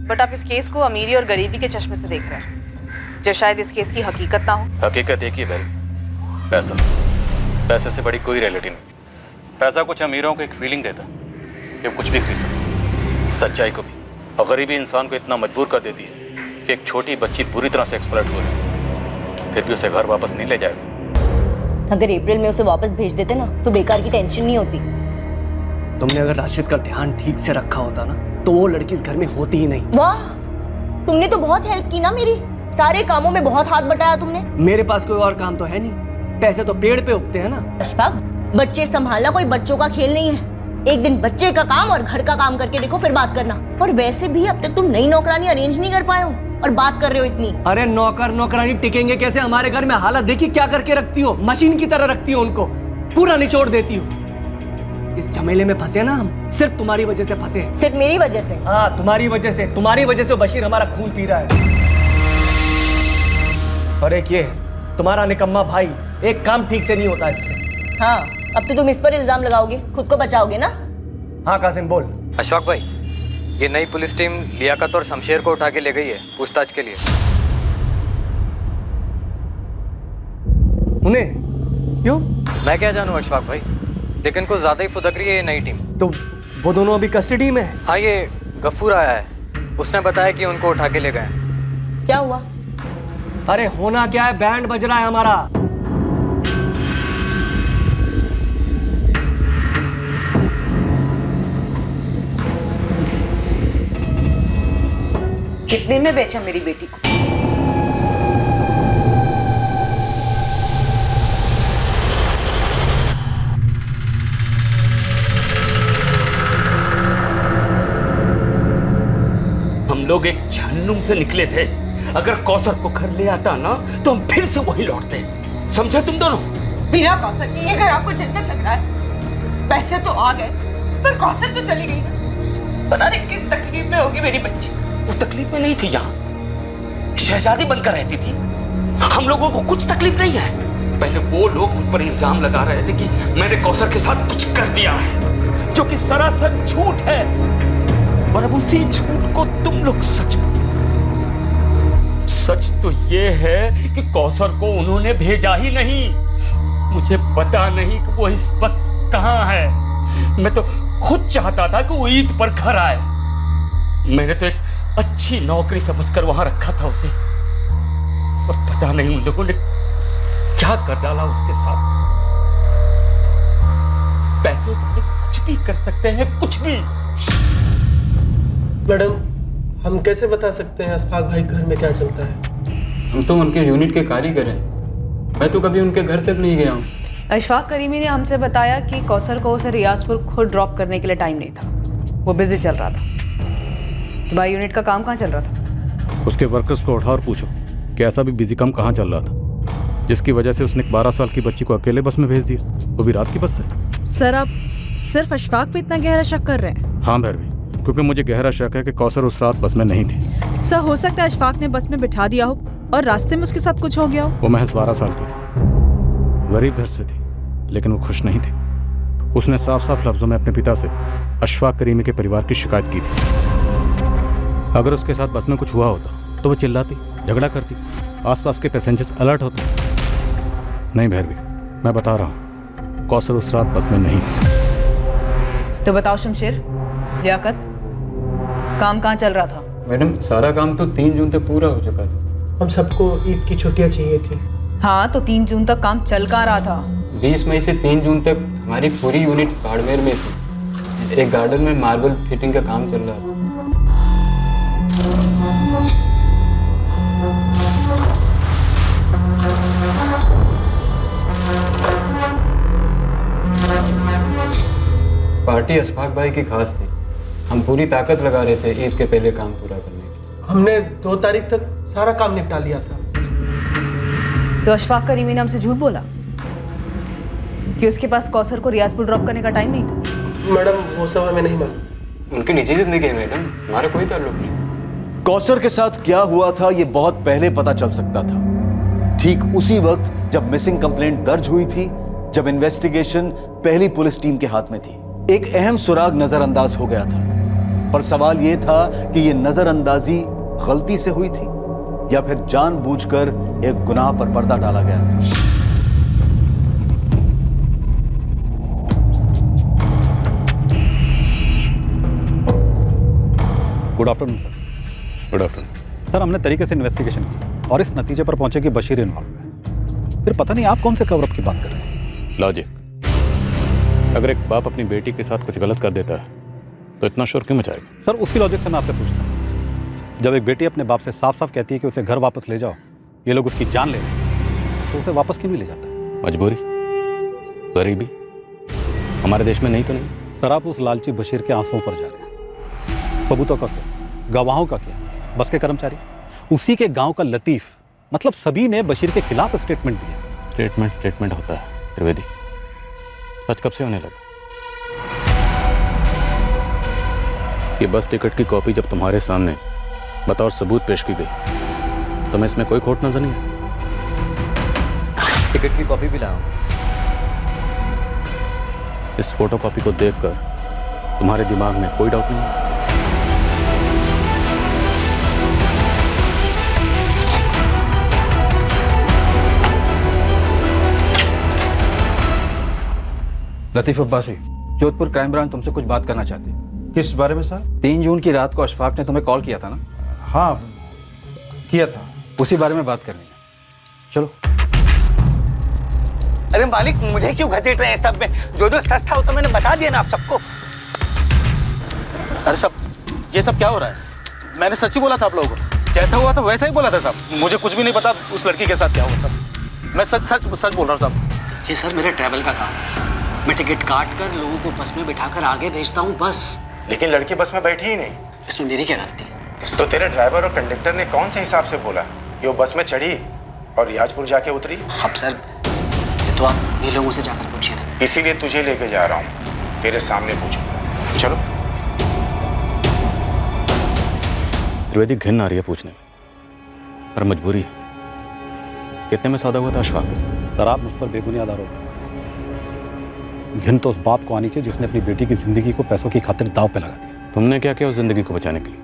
but आप इस केस को अमीरी और गरीबी के चश्मे से देख रहे हैं, जो शायद इस केस की हकीकत ना हो। हकीकत एक ही है बहरी, पैसा। पैसे से बड़ी कोई रियलिटी नहीं। पैसा कुछ अमीरों को एक फीलिंग देता कि वो कुछ भी खरीद सकते, सच्चाई को भी। और गरीबी इंसान को इतना मजबूर कर देती है कि एक छोटी बच्ची पूरी तरह से एक्सप्लॉइट हो जाती है, फिर भी उसे घर वापस नहीं ले जाएगा। अगर अप्रैल में उसे वापस भेज देते ना तो बेकार की टेंशन नहीं होती। तुमने अगर राशिद का ध्यान ठीक से रखा होता ना तो वो लड़की इस घर में होती ही नहीं। वाह, तुमने तो बहुत हेल्प की ना मेरी, सारे कामों में बहुत हाथ बटाया तुमने। मेरे पास कोई और काम तो है नहीं, पैसे तो पेड़ पे उगते हैं ना। अशफाक, बच्चे संभालना कोई बच्चों का खेल नहीं है। एक दिन बच्चे का काम और घर का काम करके देखो, फिर बात करना। और वैसे भी अब तक तुम नई नौकरानी अरेंज नहीं कर पाए हो और बात कर रहे हो इतनी। अरे नौकर नौकरानी टिकेंगे कैसे? हमारे घर में हालत देखी क्या करके रखती हो, मशीन की तरह रखती हो उनको, पूरा निचोड़ देती हो। इस झमेले में फंसे ना हम, सिर्फ तुम्हारी वजह से फंसे। सिर्फ मेरी वजह से? हाँ, तुम्हारी वजह से। तुम्हारी वजह से बशीर हमारा खून पी रहा है। और एक ये तुम्हारा निकम्मा भाई, एक काम ठीक से नहीं होता इससे। हाँ, अब तो तुम इस पर इल्जाम लगाओगे, खुद को बचाओगे ना? हाँ कासिम बोल। अशफाक भाई, ये नई पुलिस टीम लियाकत और शमशेर को उठा के ले गई है पूछताछ के लिए। उन्हें क्यों? मैं क्या जानूं अशफाक भाई, लेकिन कुछ ज्यादा ही फुदक रही है ये नई टीम। तो वो दोनों अभी कस्टडी में है? हाँ, ये गफूर आया है, उसने बताया कि उनको उठा के ले गए। क्या हुआ? अरे होना क्या है, बैंड बज रहा है हमारा। कितने में बेचा मेरी बेटी को? हम लोग एक जहन्नुम से निकले थे। अगर कौसर को घर ले आता ना तो हम फिर से वही लौटते। समझे तुम दोनों? बिना कौसर के ये घर आपको जन्नत लग रहा है। पैसे तो आ गए पर कौसर तो चली गई। पता नहीं किस तकलीफ में होगी मेरी बच्ची। वो तकलीफ में नहीं थी, यहाँ शहजादी बनकर रहती थी। हम लोगों को कुछ तकलीफ नहीं है। पहले वो लोग मुझ पर इल्जाम लगा रहे थे कि मैंने कौसर के साथ कुछ कर दिया है, जो कि सरासर झूठ है। और अब उसी झूठ को तुम लोग सच तो ये है कि कौसर को उन्होंने भेजा ही नहीं। मुझे पता नहीं कि वो इस वक्त कहाँ है। मैं तो खुद चाहता था कि वो ईद पर घर आए। मैंने तो एक अच्छी नौकरी समझकर वहां रखा था उसे, और पता नहीं उन लोगों ने क्या कर डाला उसके साथ। पैसे वाले कुछ भी कर सकते हैं, कुछ भी। मैडम, हम कैसे बता सकते हैं अशफाक भाई घर में क्या चलता है? हम तो उनके यूनिट के कारीगर हैं। मैं तो कभी उनके घर तक नहीं गया हूँ। अशफाक करीमी ने हमसे बताया कि कौसर को उसे रियाजपुर खुद ड्रॉप करने के लिए टाइम नहीं था, वो बिजी चल रहा था। तुम्हारी यूनिट का काम कहाँ चल रहा था? उसके वर्कर्स को उठा और पूछो कि ऐसा भी बिजी काम कहाँ चल रहा था, जिसकी वजह से उसने 12 साल की बच्ची को अकेले बस में भेज दिया, वो भी रात की बस से। सर, आप सिर्फ अशफाक पे इतना गहरा शक कर रहे हैं? हाँ भैरवी, क्योंकि मुझे गहरा शक है कि कौसर उस रात बस में नहीं थी। सर, हो सकता है अशफाक ने बस में बिठा दिया हो और रास्ते में उसके साथ कुछ हो गया हो। वो महज 12 साल की थी, गरीब घर से थी, लेकिन वो खुश नहीं थी। उसने साफ साफ लफ्जों में अपने पिता से अशफाक करीमी के परिवार की शिकायत की थी। अगर उसके साथ बस में कुछ हुआ होता तो वो चिल्लाती, झगड़ा करती, आसपास के पैसेंजर्स अलर्ट होते। नहीं भैरवी, मैं बता रहा हूँ, कौसर उस रात बस में नहीं थी। तो बताओ शमशेर, लियाकत, काम कहाँ चल रहा था? मैडम सारा काम तो 3 जून तक पूरा हो चुका था। हम सबको ईद की छुट्टियां चाहिए थी। हाँ, तो 3 जून तक काम चल कहाँ रहा था? 20 मई से 3 जून तक हमारी पूरी यूनिट बाड़मेर में थी। एक गार्डन में मार्बल फिटिंग का काम चल रहा था। पार्टी अशफाक भाई की खास थी। हम पूरी ताकत लगा रहे थे ईद के पहले काम पूरा करने की। हमने 2 तारीख तक सारा काम निपटा लिया था। तो अशफाक करीमी ने हमसे झूठ बोला कि उसके पास कौसर को रियाजपुर ड्रॉप करने का टाइम नहीं था। मैडम वो सब हमें नहीं मालूम। उनकी निजी जिंदगी है मैडम, हमारा कोई ताल्लुक नहीं। कौसर के साथ क्या हुआ था ये बहुत पहले पता चल सकता था, ठीक उसी वक्त जब मिसिंग कंप्लेंट दर्ज हुई थी, जब इन्वेस्टिगेशन पहली पुलिस टीम के हाथ में थी। एक अहम सुराग नजरअंदाज हो गया था, पर सवाल यह था कि यह नजरअंदाजी गलती से हुई थी या फिर जानबूझकर एक गुनाह पर पर्दा डाला गया था। Good afternoon sir. Good afternoon sir, हमने तरीके से इन्वेस्टिगेशन की और इस नतीजे पर पहुंचे कि बशीर इन्वॉल्व है। फिर पता नहीं आप कौन से कवरअप की बात कर रहे हैं। लॉजिक, अगर एक बाप अपनी बेटी के साथ कुछ गलत कर देता है तो इतना शोर क्यों मचाएगा? सर, उसी लॉजिक से मैं आपसे पूछता हूँ, जब एक बेटी अपने बाप से साफ साफ कहती है कि उसे घर वापस ले जाओ, ये लोग उसकी जान ले रहे हैं, तो उसे वापस क्यों नहीं ले जाता? मजबूरी, गरीबी, हमारे देश में नहीं तो नहीं। सर, आप उस लालची बशीर के आंसुओं पर जा रहे हैं। सबूतों का क्या, गवाहों का क्या, बस के कर्मचारी, उसी के गांव का लतीफ, मतलब सभी ने बशीर के खिलाफ स्टेटमेंट दिया। स्टेटमेंट होता है त्रिवेदी, सच कब से होने लगा? ये बस टिकट की कॉपी जब तुम्हारे सामने बतौर सबूत पेश की गई तो मैं इसमें कोई खोट नजर नहीं है। टिकट की कॉपी भी लाओ। इस फोटो कॉपी को देखकर तुम्हारे दिमाग में कोई डाउट नहीं है? लतीफ अब्बासी, जोधपुर क्राइम ब्रांच तुमसे कुछ बात करना चाहती है। किस बारे में सर? 3 जून की रात को अशफाक ने तुम्हें कॉल किया था ना? हाँ किया था। उसी बारे में बात करनी है, चलो। अरे मालिक, मुझे क्यों घसीट रहे हैं सब में? जो जो सच था वो तो मैंने बता दिया ना आप सबको। अरे सब ये सब क्या हो रहा है? मैंने सच ही बोला था आप लोगों को, जैसा हुआ था वैसा ही बोला था साहब। मुझे कुछ भी नहीं पता उस लड़की के साथ क्या हुआ साहब। मैं सच बोल रहा हूँ साहब। ये सर मेरे ट्रैवल का काम है। मैं टिकट काट कर लोगों को बस में बिठाकर आगे भेजता हूँ, बस। लेकिन लड़की बस में बैठी ही नहीं। इसमें मेरी क्या गलती? तो तेरे ड्राइवर और कंडक्टर ने कौन से हिसाब से बोला कि वो बस में चढ़ी और रियाजपुर जाके उतरी? अब सर ये तो आप ये लोगों से जाकर पूछिए ना। इसीलिए तुझे लेके जा रहा हूँ, तेरे सामने पूछूंगा। चलो। त्रिवेदी, घिन आ रही है पूछने में, पर मजबूरी है। कितने में सौदा हुआ था अशफाक के साथ? सर, आप मुझ पर बेबुनियाद आरोप लगा रहे हैं। घिन तो उस बाप को आनी चाहिए जिसने अपनी बेटी की जिंदगी को पैसों की खातिर दांव पे लगा दिया। तुमने क्या किया उस जिंदगी को बचाने के लिए?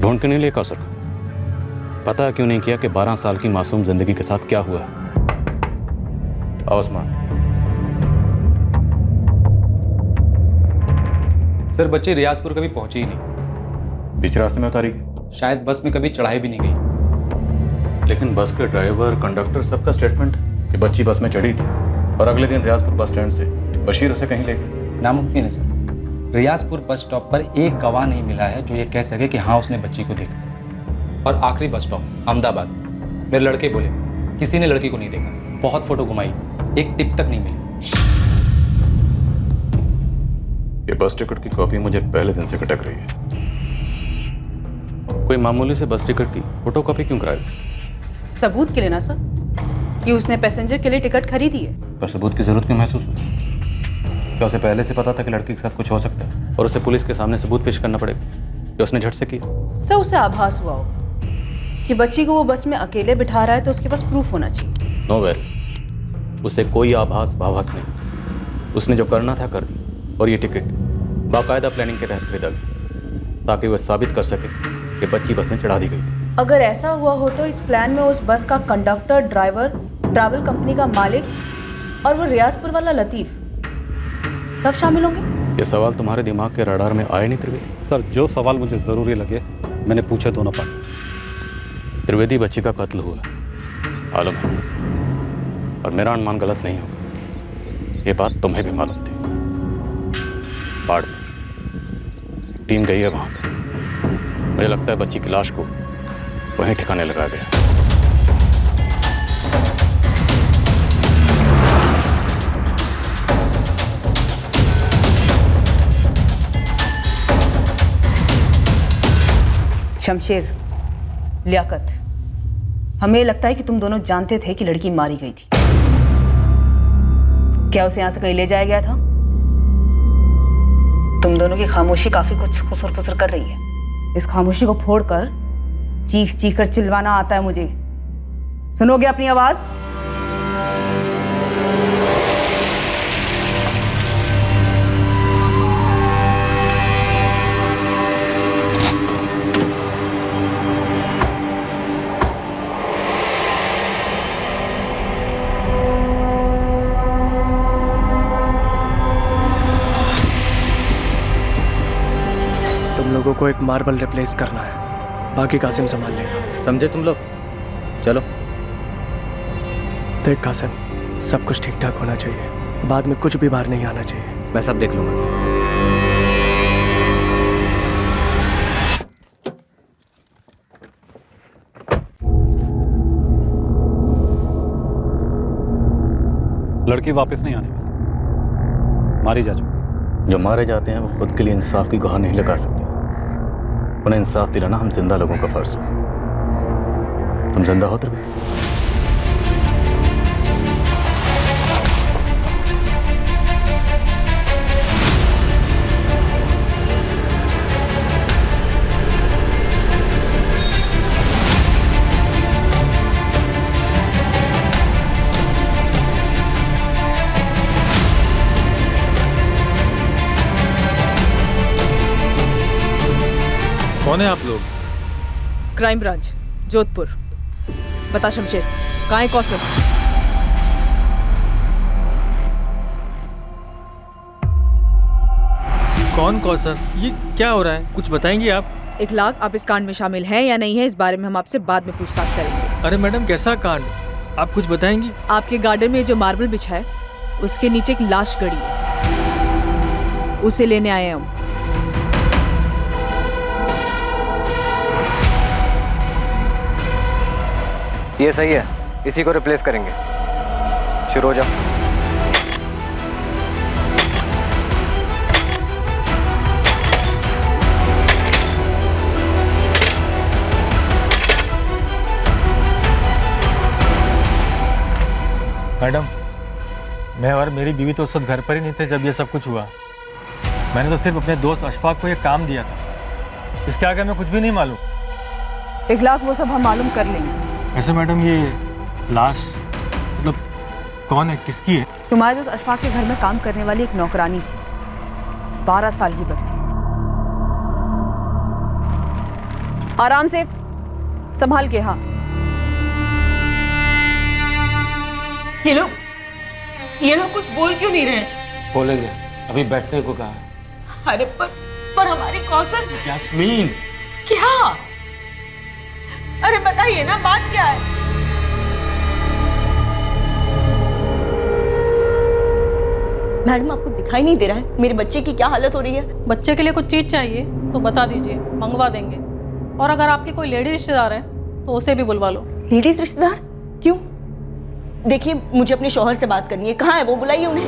ढूंढ के नहीं लिया कौसर को? पता क्यों नहीं किया कि 12 साल की मासूम जिंदगी के साथ क्या हुआ है? आओ उस्मान। सर, बच्ची रियाजपुर कभी पहुंची ही नहीं। बीच रास्ते में उतारी गई? शायद बस में कभी चढ़ाई भी नहीं गई। लेकिन बस के ड्राइवर, कंडक्टर सबका स्टेटमेंट कि बच्ची बस में चढ़ी थी और अगले दिन रियाजपुर बस स्टैंड से बशीर उसे कहीं ले गए। नामुमकिन है सर। रियाजपुर बस स्टॉप पर एक गवाह नहीं मिला है जो ये कह सके कि हाँ उसने बच्ची को देखा। और आखिरी बस स्टॉप अहमदाबाद, मेरे लड़के बोले किसी ने लड़की को नहीं देखा। बहुत फोटो घुमाई, एक टिप तक नहीं मिली। ये बस टिकट की कॉपी मुझे पहले दिन से खटक रही है। कोई मामूली से बस टिकट की फोटो कॉपी क्यों कराई? सबूत के लिए ना सर, कि उसने पैसेंजर के लिए टिकट खरीदी है। पर सबूत की जरूरत क्यों महसूस हुई? क्या उसे पहले से पता था कि लड़की के साथ कुछ हो सकता है और उसे पुलिस के सामने सबूत पेश करना पड़ेगा कि उसने झट से किया? सर, उसे आभास हुआ होगा कि बच्ची को वो बस में अकेले बिठा रहा है, तो उसके पास प्रूफ होना चाहिए। नो वेरी, उसे कोई आभास नहीं। उसने जो करना था कर दिया, और ये टिकट बाकायदा प्लानिंग के तहत खरीदा गया ताकि वह साबित कर सके कि बच्ची बस में चढ़ा दी गई थी। अगर ऐसा हुआ हो तो इस प्लान में उस बस का कंडक्टर, ड्राइवर, ट्रैवल कंपनी का मालिक और वो रियाजपुर वाला लतीफ सब शामिल होंगे। ये सवाल तुम्हारे दिमाग के रडार में आए नहीं त्रिवेदी? सर, जो सवाल मुझे ज़रूरी लगे मैंने पूछे दोनों पार्टी। त्रिवेदी बच्ची का कत्ल हुआ, मालूम है, और मेरा अनुमान गलत नहीं होगा। ये बात तुम्हें भी मालूम थी। बाढ़ में टीम गई है वहां पर। मुझे लगता है बच्ची की लाश को वहीं ठिकाने लगा गया। शमशेर, लियाकत, हमें लगता है कि तुम दोनों जानते थे कि लड़की मारी गई थी। क्या उसे यहां से कहीं ले जाया गया था? तुम दोनों की खामोशी काफी कुछ खुसर फुसर कर रही है। इस खामोशी को फोड़कर चीख चीख कर चिल्लाना आता है मुझे। सुनोगे अपनी आवाज? लोगों को एक मार्बल रिप्लेस करना है, बाकी कासिम संभाल लेगा। समझे तुम लोग? चलो। देख कासिम, सब कुछ ठीक ठाक होना चाहिए, बाद में कुछ भी बाहर नहीं आना चाहिए। मैं सब देख लूंगा। लड़की वापस नहीं आने वाली, मारी जा चुकी। जो मारे जाते हैं वो खुद के लिए इंसाफ की गुहार नहीं लगा सकते। उन्हें इंसाफ दिलाना हम जिंदा लोगों का फर्ज है। तुम जिंदा हो त्रिवेदी? कौन है आप लोग? Crime branch, Jodhpur. बता शमशेर, कहाँ है कौसर? कौन कौसर? ये क्या हो रहा है, कुछ बताएंगी आप? इखलाक, आप इस कांड में शामिल हैं या नहीं है, इस बारे में हम आपसे बाद में पूछताछ करेंगे। अरे मैडम, कैसा कांड, आप कुछ बताएंगी? आपके गार्डन में जो मार्बल बिछा है उसके नीचे एक लाश गड़ी है, उसे लेने आए हैं हम। ये सही है, इसी को रिप्लेस करेंगे। शुरू हो जाओ। मैडम, मैं और मेरी बीवी तो उस वक्त घर पर ही नहीं थे जब ये सब कुछ हुआ। मैंने तो सिर्फ अपने दोस्त अशफाक को ये काम दिया था। इसके आगे हमें कुछ भी नहीं मालूम। इखलाक, वो सब हम मालूम कर लेंगे। वैसे मैडम, ये लाश मतलब कौन है, किसकी है? तुम्हारे दोस्त अशफाक के घर में काम करने वाली एक नौकरानी थी, 12 साल की बच्ची। आराम से, संभाल के। हाँ, ये लोग कुछ बोल क्यों नहीं रहे? बोलेंगे, अभी बैठने को कहा। अरे पर हमारे कौसर। यास्मीन, क्या? अरे बताइए ना, बात क्या है? मैडम, आपको दिखाई नहीं दे रहा है मेरे बच्चे की क्या हालत हो रही है? बच्चे के लिए कुछ चीज चाहिए तो बता दीजिए, मंगवा देंगे। और अगर आपके कोई लेडी रिश्तेदार है तो उसे भी बुलवा लो। लेडीज रिश्तेदार? क्यों? देखिए, मुझे अपने शौहर से बात करनी है। कहाँ है वो? बुलाइए उन्हें।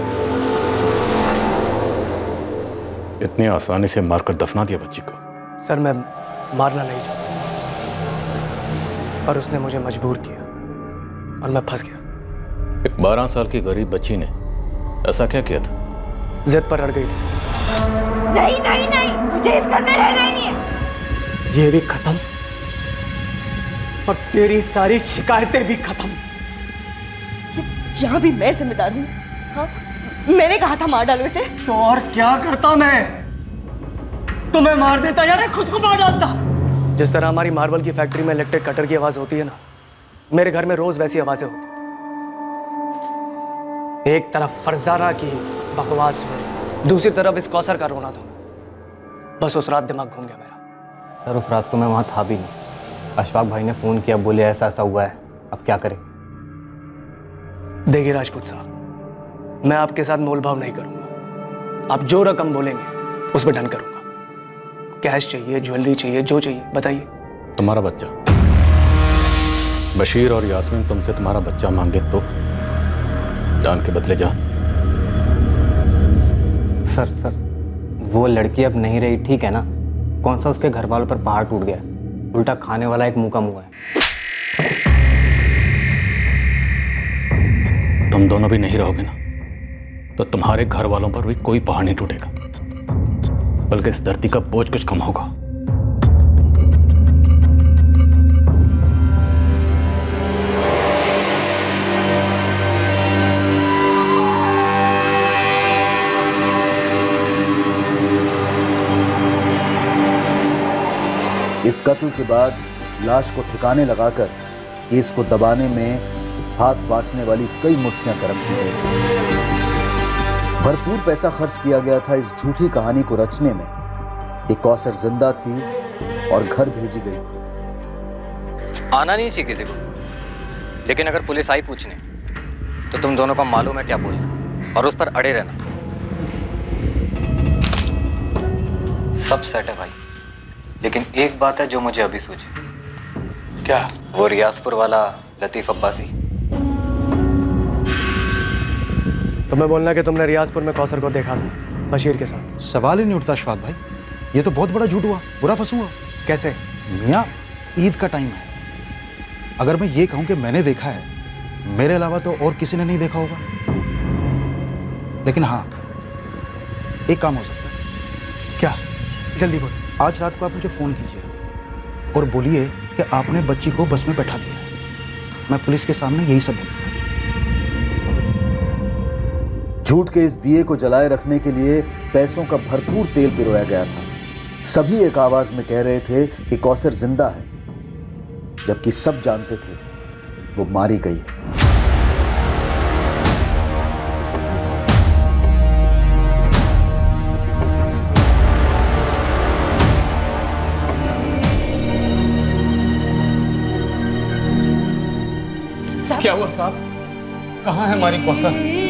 इतनी आसानी से मारकर दफना दिया बच्ची को? सर, मैं मारना नहीं चाहता, पर उसने मुझे मजबूर किया और मैं फंस गया। एक 12 साल की गरीब बच्ची ने ऐसा क्या किया था? जिद पर अड़ गई थी। नहीं नहीं नहीं, मुझे इस घर में रहना ही नहीं है। ये भी खत्म और तेरी सारी शिकायतें भी खत्म। यहाँ भी मैं जिम्मेदार हूँ। हाँ, मैंने कहा था मार डालो इसे। तो और क्या करता मैं? तुम्हें मार देता या खुद को मार डालता? जिस तरह हमारी मार्बल की फैक्ट्री में इलेक्ट्रिक कटर की आवाज होती है ना, मेरे घर में रोज वैसी आवाजें होती। एक तरफ फरजाना की बकवास हो रही, दूसरी तरफ इस कौसर का रोना था। बस उस रात दिमाग घूम गया मेरा। सर उस रात तो मैं वहाँ था भी नहीं। अशफाक भाई ने फ़ोन किया, बोले ऐसा ऐसा हुआ है, अब क्या करें? देखिए राजपूत साहब, मैं आपके साथ मोलभाव नहीं करूंगा। आप जो रकम बोलेंगे उस पर डन करूंगा। कैश चाहिए, ज्वेलरी चाहिए, जो चाहिए बताइए। तुम्हारा बच्चा बशीर और यास्मीन तुमसे तुम्हारा बच्चा मांगे तो जान के बदले जान। सर वो लड़की अब नहीं रही, ठीक है ना? कौन सा उसके घर वालों पर पहाड़ टूट गया, उल्टा खाने वाला एक मुंह का मुंह है। तुम दोनों भी नहीं रहोगे ना तो तुम्हारे घर वालों पर भी कोई पहाड़ नहीं टूटेगा, बल्कि इस धरती का बोझ कुछ कम होगा। इस कत्ल के बाद लाश को ठिकाने लगाकर केस को दबाने में हाथ बांटने वाली कई मुट्ठियां गर्म की गई थी। भरपूर पैसा खर्च किया गया था इस झूठी कहानी को रचने में कि कौसर जिंदा थी और घर भेजी गई थी। आना नहीं चाहिए किसी को, लेकिन अगर पुलिस आई पूछने तो तुम दोनों को मालूम है क्या बोलना और उस पर अड़े रहना। सब सेट है भाई, लेकिन एक बात है जो मुझे अभी सूझी। क्या? वो रियाजपुर वाला लतीफ अब्बासी। तुम्हें बोलना कि तुमने रियाजपुर में कौसर को देखा था बशीर के साथ। सवाल ही नहीं उठता अशफाक भाई, ये तो बहुत बड़ा झूठ हुआ, बुरा फंसूंगा। कैसे? मियाँ ईद का टाइम है, अगर मैं ये कहूँ कि मैंने देखा है, मेरे अलावा तो और किसी ने नहीं देखा होगा। लेकिन हाँ, एक काम हो सकता है। क्या? जल्दी बोलो। आज रात को आप मुझे फ़ोन कीजिए और बोलिए कि आपने बच्ची को बस में बैठा दिया है। मैं पुलिस के सामने यही सब बोलूँगा। झूठ के इस दिए को जलाए रखने के लिए पैसों का भरपूर तेल पिरोया गया था। सभी एक आवाज में कह रहे थे कि कौसर जिंदा है, जबकि सब जानते थे वो मारी गई है। क्या हुआ साहब? कहाँ है हमारी कौसर?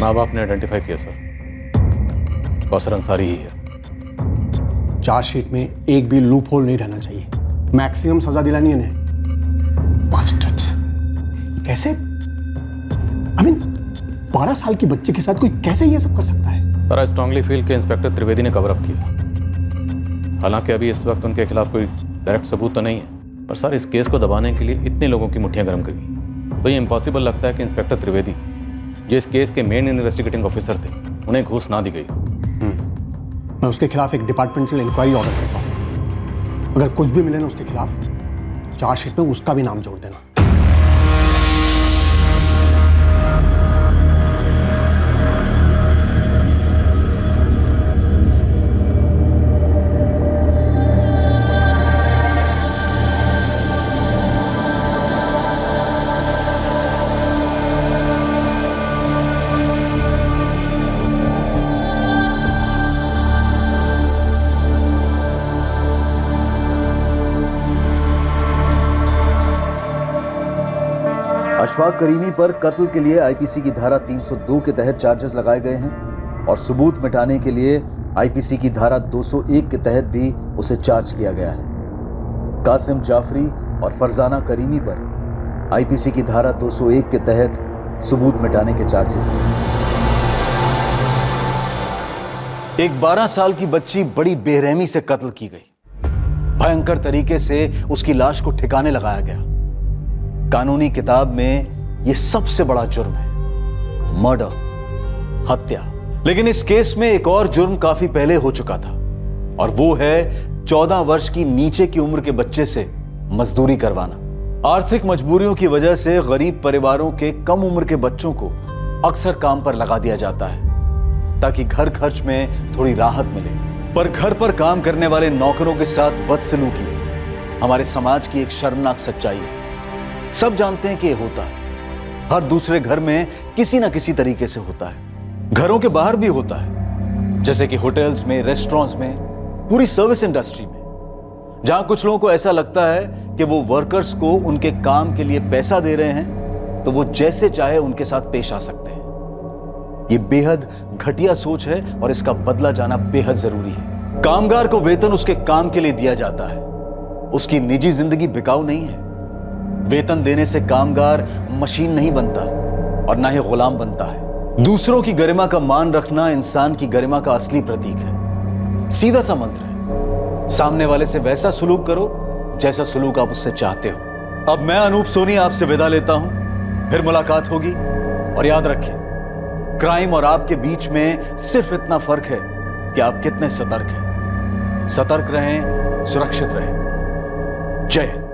माँ बाप ने आइडेंटिफाई किया सर, कौसर अंसारी ही है। चार्जशीट में एक भी लूप होल नहीं रहना चाहिए, मैक्सिमम सजा दिलानी है इन्हें। बास्टर्ड्स, कैसे? आई मीन 12 साल की बच्चे के साथ कोई कैसे ये सब कर सकता है? सर आई स्ट्रांगली फील कि इंस्पेक्टर त्रिवेदी ने कवर अप किया। हालांकि अभी इस वक्त उनके खिलाफ कोई डायरेक्ट सबूत तो नहीं है, पर सर इस केस को दबाने के लिए इतने लोगों की मुट्ठियां गर्म करी तो ये इम्पॉसिबल लगता है कि इंस्पेक्टर त्रिवेदी जो इस केस के मेन इन्वेस्टिगेटिंग ऑफिसर थे, उन्हें घूस ना दी गई। मैं उसके खिलाफ एक डिपार्टमेंटल इंक्वायरी ऑर्डर करता हूँ। अगर कुछ भी मिले ना उसके खिलाफ, चार्जशीट में उसका भी नाम जोड़ देना। अशफाक करीमी पर कत्ल के लिए आईपीसी की धारा 302 के तहत चार्जेस लगाए गए हैं और सबूत मिटाने के लिए आईपीसी की धारा 201 के तहत भी उसे चार्ज किया गया है। कासिम जाफरी और फरजाना करीमी पर आईपीसी की धारा 201 के तहत सबूत मिटाने के चार्जेस हैं। एक 12 साल की बच्ची बड़ी बेरहमी से कत्ल की गई। भयंकर तरीके से उसकी लाश को ठिकाने लगाया गया। कानूनी किताब में यह सबसे बड़ा जुर्म है, मर्डर, हत्या। लेकिन इस केस में एक और जुर्म काफी पहले हो चुका था, और वो है 14 वर्ष की नीचे की उम्र के बच्चे से मजदूरी करवाना। आर्थिक मजबूरियों की वजह से गरीब परिवारों के कम उम्र के बच्चों को अक्सर काम पर लगा दिया जाता है ताकि घर खर्च में थोड़ी राहत मिले। पर घर पर काम करने वाले नौकरों के साथ बदसलूकी हमारे समाज की एक शर्मनाक सच्चाई है। सब जानते हैं कि यह होता है, हर दूसरे घर में किसी ना किसी तरीके से होता है। घरों के बाहर भी होता है, जैसे कि होटल्स में, रेस्टोरेंट्स में, पूरी सर्विस इंडस्ट्री में, जहां कुछ लोगों को ऐसा लगता है कि वो वर्कर्स को उनके काम के लिए पैसा दे रहे हैं तो वो जैसे चाहे उनके साथ पेश आ सकते हैं। ये बेहद घटिया सोच है और इसका बदला जाना बेहद जरूरी है। कामगार को वेतन उसके काम के लिए दिया जाता है, उसकी निजी जिंदगी बिकाऊ नहीं है। वेतन देने से कामगार मशीन नहीं बनता और ना ही गुलाम बनता है। दूसरों की गरिमा का मान रखना इंसान की गरिमा का असली प्रतीक है। सीधा सा मंत्र है, सामने वाले से वैसा सुलूक करो जैसा सुलूक आप उससे चाहते हो। अब मैं अनूप सोनी आपसे विदा लेता हूं, फिर मुलाकात होगी। और याद रखें, क्राइम और आपके बीच में सिर्फ इतना फर्क है कि आप कितने सतर्क हैं। सतर्क रहें, सुरक्षित रहें। जय हिंद।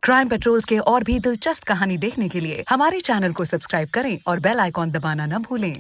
क्राइम पेट्रोल्स के और भी दिलचस्प कहानी देखने के लिए हमारे चैनल को सब्सक्राइब करें और बेल आइकॉन दबाना न भूलें।